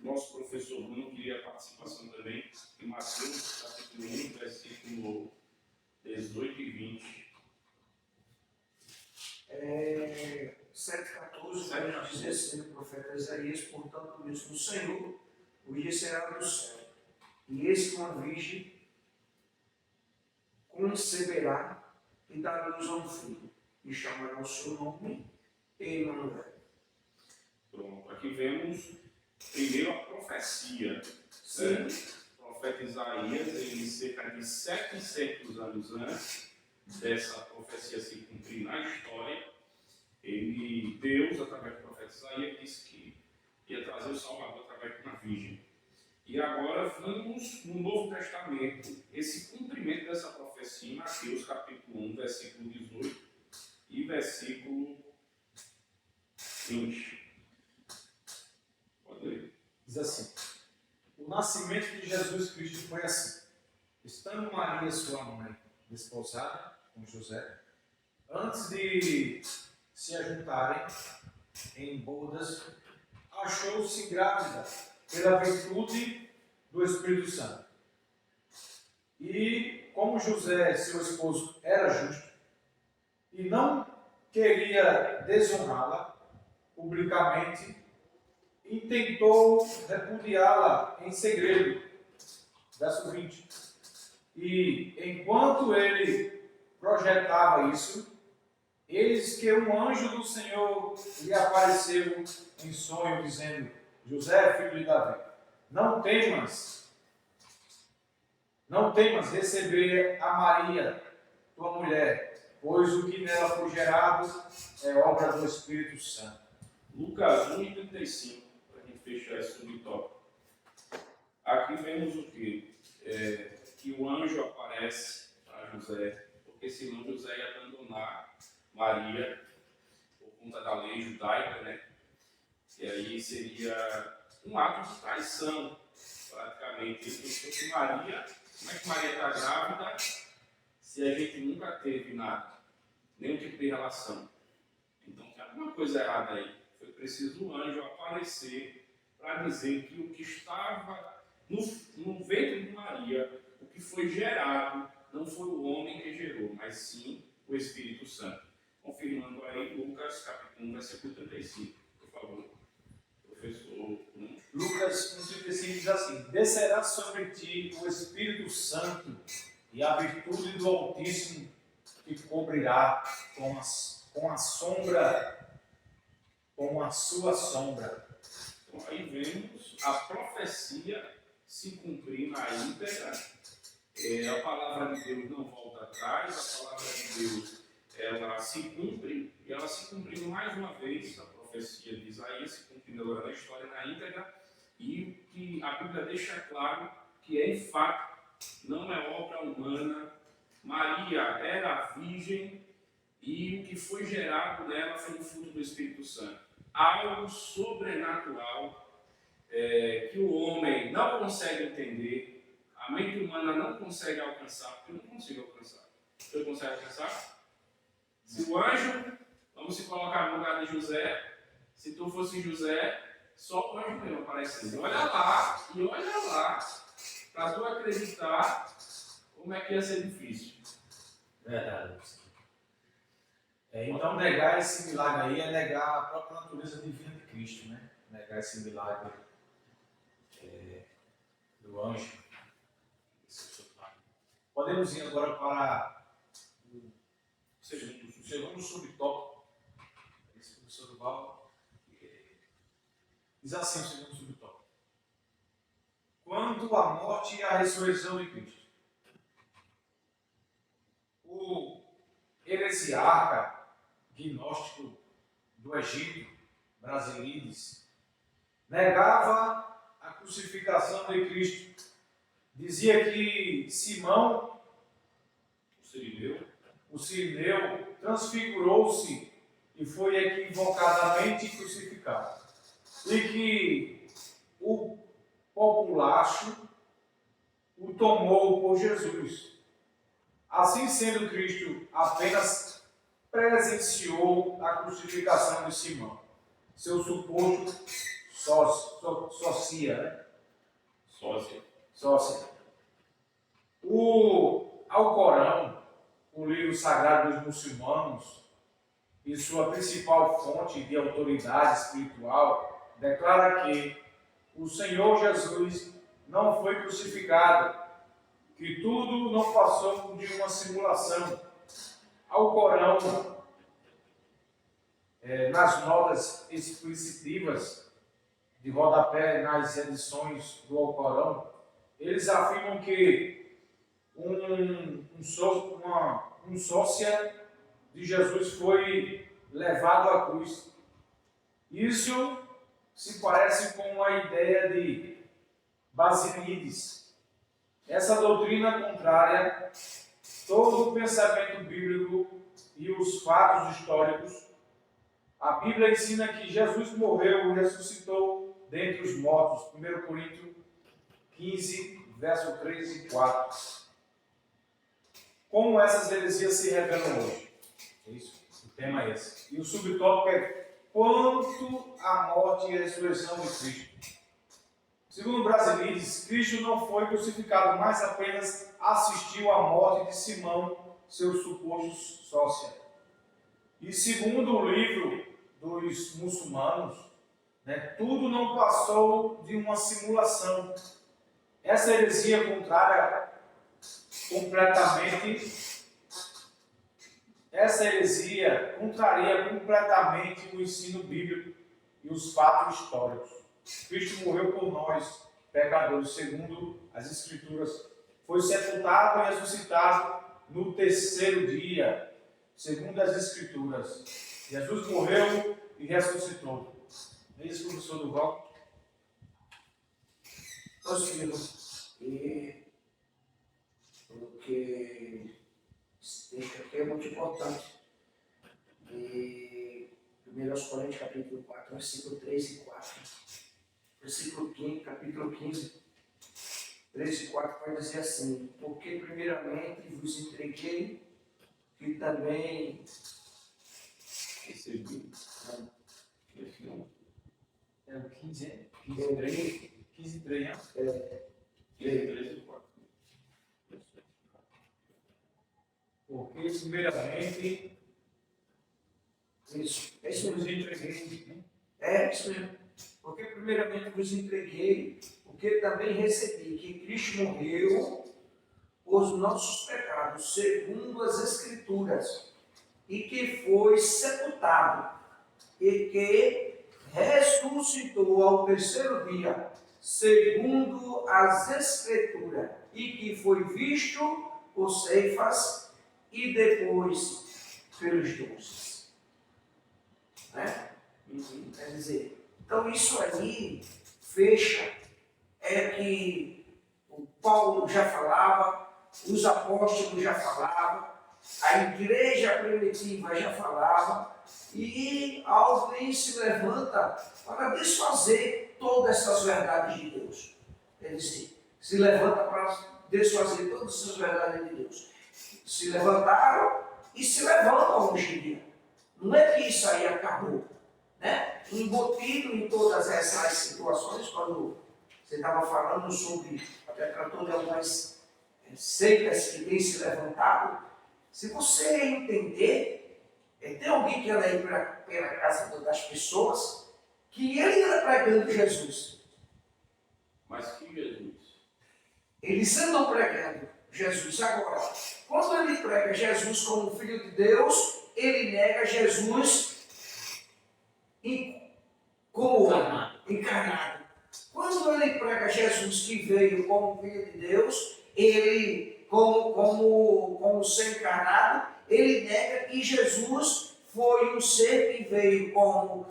Nosso professor Bruno queria a participação também em Mateus, capítulo 1, versículo 18 e 20. 7,14 vai dizer assim, o profeta Isaías, portanto, diz o Senhor, o dia será do céu, e eis que uma virgem conceberá e dará luz a um filho, e chamará o seu nome Emanuel. Pronto, aqui vemos primeiro a profecia. O profeta Isaías, ele cerca de 700 anos antes dessa profecia se cumprir na história, Deus, através do profeta Isaías, disse que ia trazer o Salvador através de uma virgem. E agora vimos no Novo Testamento esse cumprimento dessa profecia em Mateus capítulo 1, versículo 18 e versículo 20. Pode ler. Diz assim: o nascimento de Jesus Cristo foi assim. Estando Maria, sua mãe, desposada com José, antes de se ajuntarem em bodas, achou-se grávida pela virtude do Espírito Santo. E como José, seu esposo, era justo e não queria desonrá-la publicamente, intentou repudiá-la em segredo. Verso 20. E enquanto ele projetava isso, eis que um anjo do Senhor lhe apareceu em sonho, dizendo: José, filho de Davi, não temas receber a Maria, tua mulher, pois o que nela foi gerado é obra do Espírito Santo. Lucas 1:35, para a gente fechar esse subtópico. Aqui vemos o quê? Que o anjo aparece para José, porque senão José ia abandonar Maria por conta da lei judaica, né? E aí seria um ato de traição, praticamente. Ele pensou que Maria, como é que Maria está grávida se a gente nunca teve nada, nenhum tipo de relação? Então tem alguma coisa errada aí. Foi preciso o anjo aparecer para dizer que o que estava no ventre de Maria, o que foi gerado, não foi o homem que gerou, mas sim o Espírito Santo. Confirmando aí Lucas capítulo 1, versículo 35, por favor. Professor. Lucas 1,35 diz assim: descerá sobre ti o Espírito Santo e a virtude do Altíssimo te cobrirá com a sombra, com a sua sombra. Então aí vemos a profecia se cumprir na íntegra. A palavra de Deus não volta atrás, a palavra de Deus ela se cumpre, e ela se cumpriu mais uma vez, a profecia de Isaías se cumprindo agora na história na íntegra, e que a Bíblia deixa claro que em fato não é obra humana. Maria era virgem e o que foi gerado nela foi o fruto do Espírito Santo. Algo sobrenatural que o homem não consegue entender, a mente humana não consegue alcançar, porque eu não consigo alcançar. Você consegue alcançar? Se o anjo, vamos se colocar no lugar de José, se tu fosse José, só o anjo mesmo aparecendo. Olha lá, e olha lá, para tu acreditar como é que ia ser difícil. Verdade. Então, negar esse milagre aí é negar a própria natureza divina de Cristo, né? Negar esse milagre do anjo. Podemos ir agora para o segundo subtópico. Esse professor Duval diz assim o segundo subtópico: quanto à morte e à ressurreição de Cristo. O heresiarca gnóstico do Egito, Brasilides, negava a crucificação de Cristo. Dizia que Simão, o Cirineu, transfigurou-se e foi equivocadamente crucificado. E que o populacho o tomou por Jesus. Assim sendo, Cristo apenas presenciou a crucificação de Simão, seu suposto sócia. O Alcorão, o livro sagrado dos muçulmanos e sua principal fonte de autoridade espiritual, declara que o Senhor Jesus não foi crucificado, que tudo não passou de uma simulação. Alcorão, nas notas explicitivas de rodapé nas edições do Alcorão, eles afirmam que um sócia de Jesus foi levado à cruz. Isso se parece com a ideia de Basílides. Essa doutrina contrária todo o pensamento bíblico e os fatos históricos. A Bíblia ensina que Jesus morreu e ressuscitou dentre os mortos. 1 Coríntios 15, verso 3 e 4. Como essas heresias se revelam hoje? É isso, o tema é esse. E o subtópico é quanto à morte e ressurreição de Cristo. Segundo Brasilides, Cristo não foi crucificado, mas apenas assistiu à morte de Simão, seu suposto sócio. E segundo o livro dos muçulmanos, tudo não passou de uma simulação. Essa heresia contraria completamente o ensino bíblico e os fatos históricos. Cristo morreu por nós, pecadores, segundo as Escrituras. Foi sepultado e ressuscitado no terceiro dia, segundo as Escrituras. Jesus morreu e ressuscitou. É isso, professor Duval? Positivo. E porque esse texto aqui é muito importante. E 1 Coríntios capítulo 4, versículo 3 e 4. Versículo 15, capítulo 15, 3 e 4 vai dizer assim: porque primeiramente vos entreguei, que também Recebi. Esse não. É o 15, 15, 3, 15, 3, né? 13 e 4. Porque primeiramente isso, é isso nos mesmo. entreguei. É isso mesmo. Porque primeiramente vos entreguei, porque também recebi que Cristo morreu os nossos pecados, segundo as Escrituras, e que foi sepultado, e que ressuscitou ao terceiro dia, segundo as Escrituras, e que foi visto por Cefas e depois pelos doces. Né? Quer dizer, então isso aí fecha, é que o Paulo já falava, os apóstolos já falavam, a igreja primitiva já falava, e alguém se levanta para desfazer todas essas verdades de Deus. Quer dizer, se levanta para desfazer todas essas verdades de Deus. Se levantaram e se levantam hoje em dia. Não é que isso aí acabou, né? Embutido em todas essas situações, quando você estava falando sobre, até tratou de algumas seitas que têm se levantado, se você entender, tem alguém que anda aí pela casa das pessoas, que ele anda pregando Jesus. Mas que Jesus? Eles andam pregando Jesus. Agora, quando ele prega Jesus como Filho de Deus, ele nega Jesus como homem, encarnado. Quando ele prega Jesus que veio como Filho de Deus, ele, como ser encarnado, ele nega que Jesus foi um ser que veio como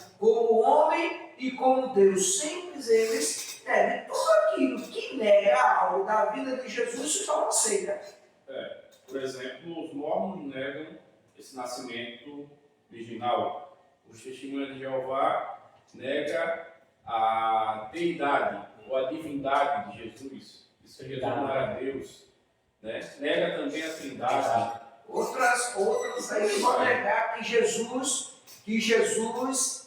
homem e como Deus. Simples, eles negam tudo aquilo que nega algo da vida de Jesus, se torna seita. Por exemplo, os mormons negam esse nascimento virginal. Os testemunhas de Jeová negam a deidade ou a divindade de Jesus. Isso que Jesus não era Deus. Né? Nega também a trindade. Outras aí vão negar que Jesus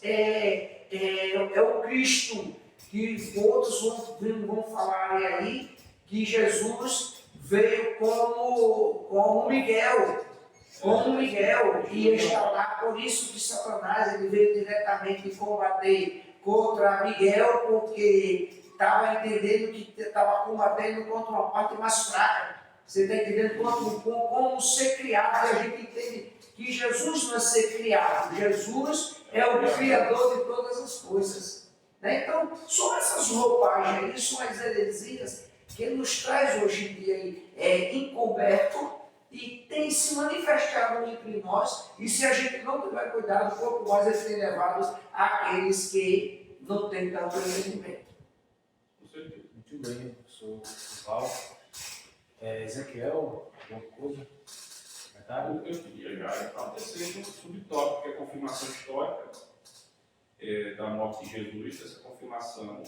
é o Cristo, que outros vão falar aí que Jesus veio como Miguel, e está lá, por isso que Satanás ele veio diretamente combater contra Miguel, porque estava entendendo que estava combatendo contra uma parte mais fraca. Você está entendendo como ser criado? A gente entende que Jesus não é ser criado, Jesus é o Criador de todas as coisas. Né? Então, são essas roupagens aí, são as heresias que ele nos traz hoje em dia encoberto e tem se manifestado entre nós, e se a gente não tiver cuidado, quanto mais ele tem levado aqueles que não tem tanto entendimento. Com certeza. Muito bem, professor Val. Ezequiel, alguma coisa? Comentário? Eu queria já estabelecer um subtópico, que é a confirmação histórica da morte de Jesus, essa confirmação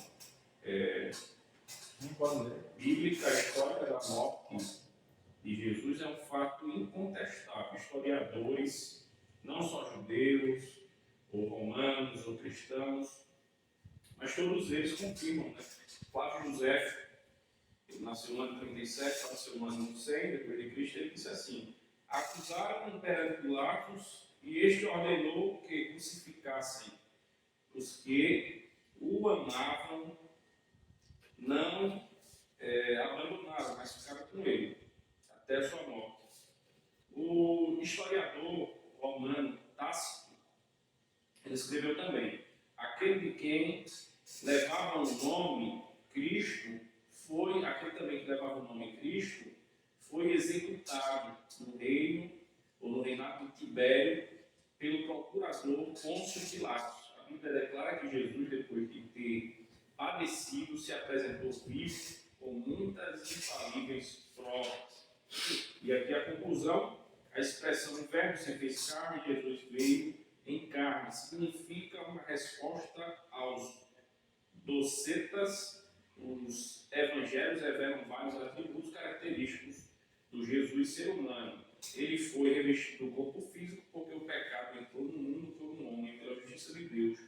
Não pode ler. bíblica, histórica da morte de Jesus é um fato incontestável. Historiadores, não só judeus, ou romanos, ou cristãos, mas todos eles confirmam, né? Flávio José, ele nasceu no ano 37, faleceu no ano 100 depois de Cristo, ele disse assim: acusaram perante Pilatos e este ordenou que crucificassem os que o amavam, não abandonaram, mas ficaram com ele até a sua morte. O historiador romano Tácito, ele escreveu também: aquele de quem levava o nome Cristo aquele também que levava o nome Cristo foi executado no reino, ou no reinado de Tibério, pelo procurador Pôncio Pilatos. A Bíblia declara que Jesus, depois de ter padecido, se apresentou vivo com muitas infalíveis provas. E aqui a conclusão, a expressão o verbo se fez carne, Jesus veio em carne, significa uma resposta aos docetas. Os evangelhos revelam vários atributos característicos do Jesus ser humano. Ele foi revestido do corpo físico porque o pecado entrou no mundo por um homem, pela justiça de Deus.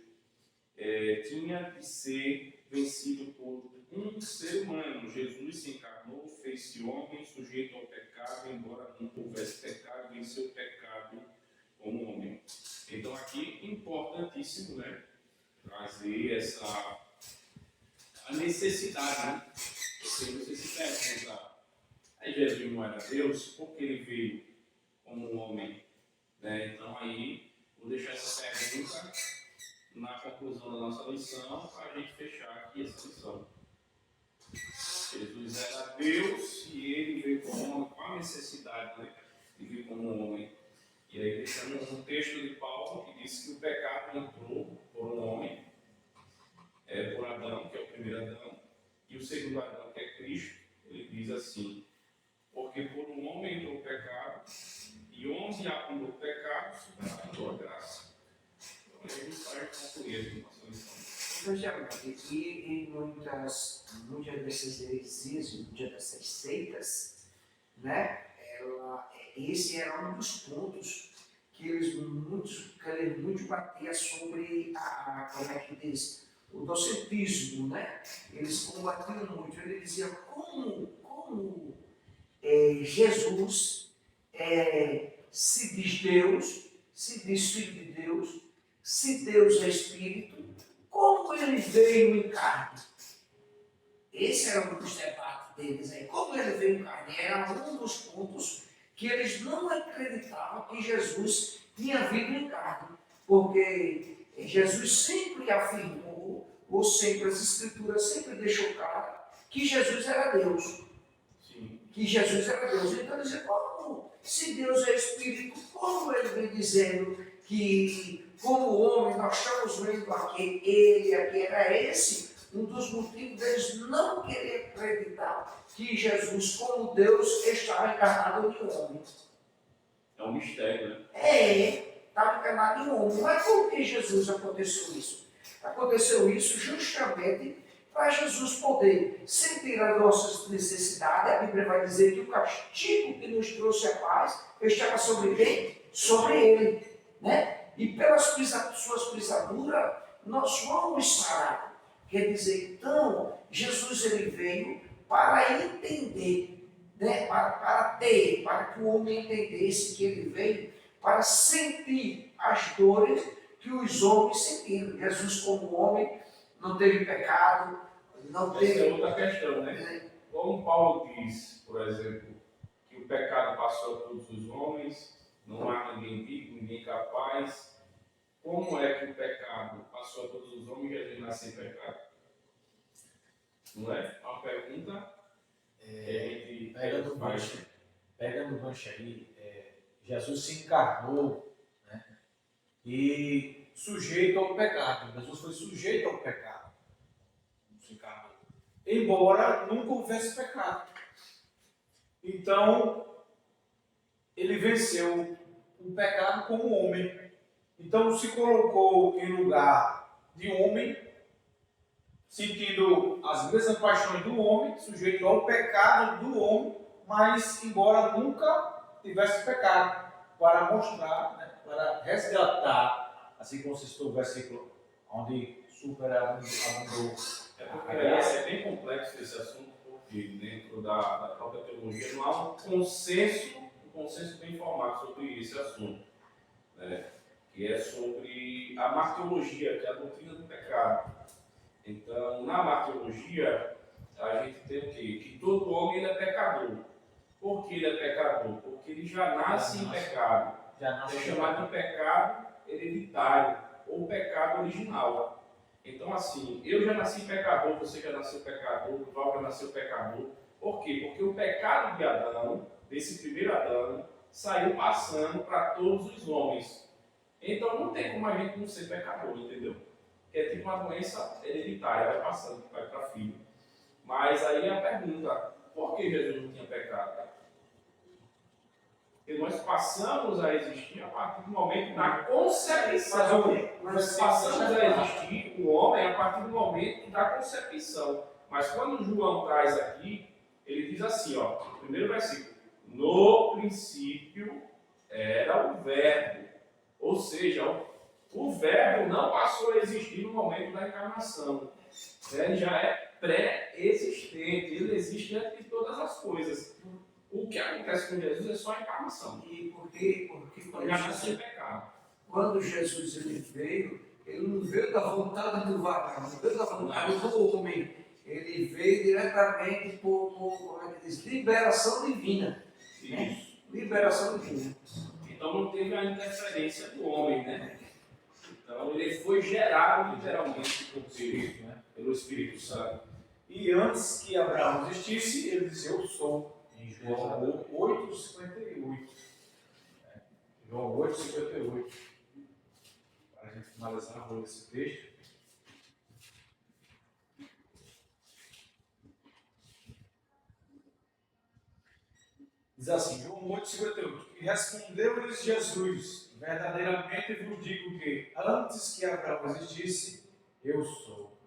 Tinha de ser vencido por um ser humano. Jesus se encarnou, fez-se homem, sujeito ao pecado, embora não houvesse pecado, venceu o pecado como homem. Então aqui, importantíssimo, né, trazer a necessidade, né? Porque você se pergunta, aí Jesus não era Deus, porque ele veio como um homem, né? Então aí, vou deixar essa pergunta na conclusão da nossa lição, para a gente fechar aqui essa lição. Jesus era Deus e ele veio como homem, com a necessidade, né, de vir como um homem. E aí deixamos um texto de Paulo que diz que o pecado entrou por um homem, por Adão, que é o primeiro Adão, e o segundo Adão, que é Cristo. Ele diz assim: porque por um homem entrou o pecado, e onde abundou o pecado, superabundou a graça. Então, ele faz concluir a nossa lição. E em muitas dessas heresias, muitas dessas seitas, né, esse era um dos pontos que eles muito batiam sobre como é que diz, o docetismo, né? Eles combatiam muito. Ele dizia como Jesus se diz Deus, se diz Filho de Deus, se Deus é Espírito, como ele veio em carne? Esse era um dos debates deles aí. Como ele veio em carne? Era um dos pontos que eles não acreditavam que Jesus tinha vindo em carne. Porque Jesus sempre afirmou, ou sempre as Escrituras sempre deixou claro, que Jesus era Deus. Sim. Que Jesus era Deus. Então ele dizia, como? Se Deus é Espírito, como ele vem dizendo que, como homem, nós estamos vendo aqui, ele aqui, era esse um dos motivos deles não querer acreditar que Jesus, como Deus, estava encarnado em homem. É um mistério, né? Estava encarnado em homem. Mas por que Jesus aconteceu isso? Aconteceu isso justamente para Jesus poder sentir as nossas necessidades. A Bíblia vai dizer que o castigo que nos trouxe a paz estava sobre quem? Sobre ele. Né? E pelas suas pisaduras, nós fomos sarados. Quer dizer, então, Jesus ele veio para entender, né? para que o homem entendesse que ele veio para sentir as dores que os homens sentiram. Jesus, como homem, não teve pecado, não teve... Essa é outra questão, né? Como Paulo diz, por exemplo, que o pecado passou a todos os homens, não há ninguém digno, ninguém capaz. Como é que o pecado passou a todos os homens e Jesus nasceu em pecado? Não é? Uma pergunta que a gente pega no gancho aí. Jesus se encarnou, né? E sujeito ao pecado. Jesus foi sujeito ao pecado. Embora nunca houvesse pecado. Então, ele venceu o pecado como homem. Então, se colocou em lugar de homem, sentindo as mesmas paixões do homem, sujeito ao pecado do homem, mas embora nunca tivesse pecado, para mostrar, né, para resgatar, assim como citou o versículo onde superabundou. É porque é bem complexo esse assunto, porque dentro da própria teologia não há um consenso bem formado sobre esse assunto, né? Que é sobre a martiologia, que é a doutrina do pecado. Então, na martiologia, a gente tem o quê? Que todo homem ele é pecador. Por que ele é pecador? Porque ele já nasce em pecado. É chamado de pecado hereditário, ou pecado original. Então, assim, eu já nasci pecador, você já nasceu pecador, o Val já nasceu pecador. Por quê? Porque o pecado de Adão, desse primeiro Adão, saiu passando para todos os homens. Então, não tem como a gente não ser pecador, entendeu? Que é tipo uma doença hereditária, vai passando de pai para filho. Mas aí a pergunta, por que Jesus não tinha pecado? Porque nós passamos a existir a partir do momento da concepção. Nós passamos a existir o homem a partir do momento da concepção. Mas quando João traz aqui, ele diz assim, ó, no primeiro versículo, no princípio era o verbo. Ou seja, o verbo não passou a existir no momento da encarnação. Ele já é pré-existente, ele existe antes de todas as coisas. O que acontece com Jesus é só a encarnação. E porque quando Jesus ele veio, ele não veio da vontade do varão, não veio da vontade do homem. Ele veio diretamente por como é que diz, liberação divina. Né? Liberação divina. Então não teve a interferência do homem, né? Então ele foi gerado literalmente por Deus, né? Pelo Espírito Santo. E antes que Abraão existisse, ele disse, eu sou. Em João 8,58. João 8,58. Para a gente finalizar, vou ler esse texto. Diz assim, João 8,58. E respondeu-lhes Jesus, verdadeiramente vos digo que antes que Abraão existisse, eu sou.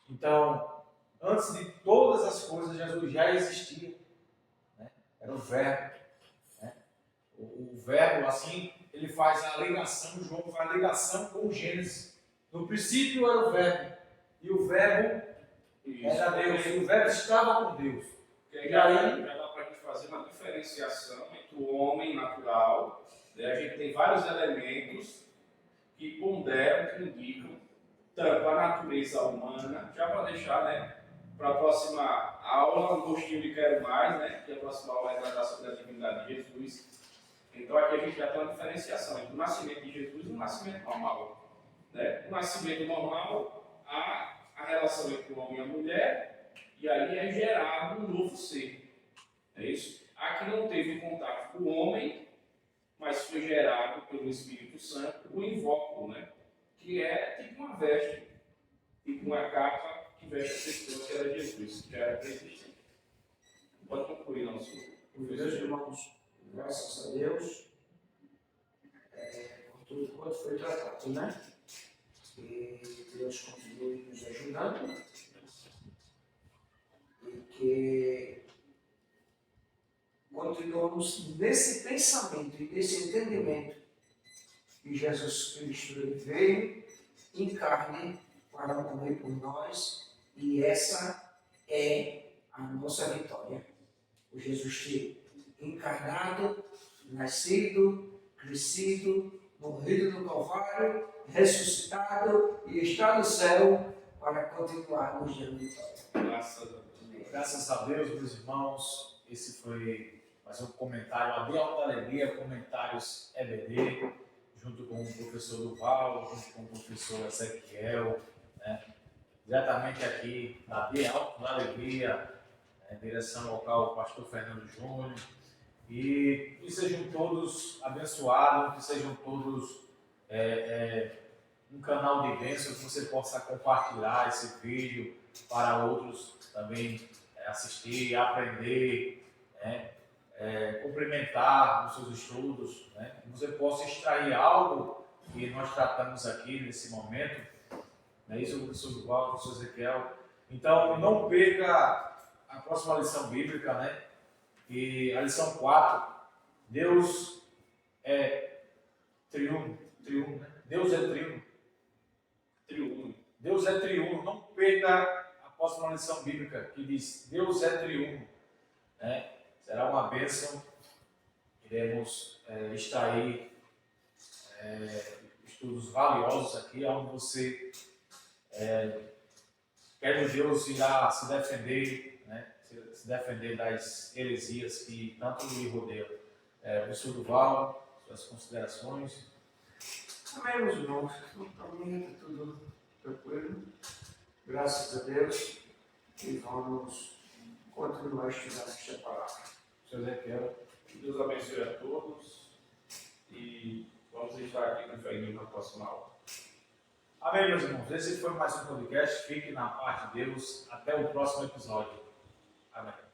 Então, antes de todas as coisas, Jesus já existia. Era o verbo. Né? O verbo, assim, ele faz a ligação, João faz a ligação com o Gênesis. No princípio era o verbo. E o verbo era Deus. E o verbo estava com Deus. E aí já dá para a gente fazer uma diferenciação entre o homem natural. Né? A gente tem vários elementos que ponderam, que indicam tanto a natureza humana, já para deixar, né? Para a próxima aula, um gostinho de quero mais, né? Que a próxima aula vai tratar sobre a divindade de Jesus. Então aqui a gente já tem uma diferenciação entre o nascimento de Jesus e o nascimento normal. Né? O nascimento normal, há a relação entre o homem e a mulher, e aí é gerado um novo ser. É isso? Aqui não teve contato com o homem, mas foi gerado pelo Espírito Santo o invólucro, né? Que é tipo uma veste, tipo uma capa que veste a pessoa que era Jesus, que já era pré-existente. Pode concluir, não, senhor. Meus irmãos, graças a Deus por tudo quanto foi tratado, né? Que Deus continue nos ajudando e que continuamos nesse pensamento e nesse entendimento que Jesus Cristo veio em carne para morrer por nós, e essa é a nossa vitória. O Jesus encarnado, nascido, crescido, morrido no Calvário, ressuscitado e está no céu para continuar nos dando vitória. Graças a Deus, meus irmãos, esse foi mais um comentário, a Bia Alta Alegria, comentários EBD, junto com o professor Duval, junto com o professor Ezequiel, né? Diretamente aqui na Bia Alta Alegria, direção local, o pastor Fernando Júnior, e que sejam todos abençoados, que sejam todos um canal de bênção que você possa compartilhar esse vídeo para outros também assistir, aprender, né? Complementar os seus estudos, né? Que você possa extrair algo que nós tratamos aqui nesse momento, né? Isso, o professor Duval, o professor Ezequiel. Então, não perca a próxima lição bíblica, né? E a lição 4, Deus é triuno, né? Deus é triuno. Deus é triuno. Não perca a próxima lição bíblica que diz Deus é triuno, né? Será uma bênção. Iremos extrair estudos valiosos aqui, onde você quer de Deus irá se defender, né? Se defender das heresias que tanto lhe rodeiam. Professor Duval, suas considerações. Amém, meus irmãos. Para mim está tudo tranquilo. Graças a Deus. E vamos continuar estudando esta palavra. Professor Ezequiel. Que Deus abençoe a todos e vamos estar aqui conferindo na próxima aula. Amém, meus irmãos. Esse foi mais um podcast. Fique na paz de Deus. Até o próximo episódio. Amém.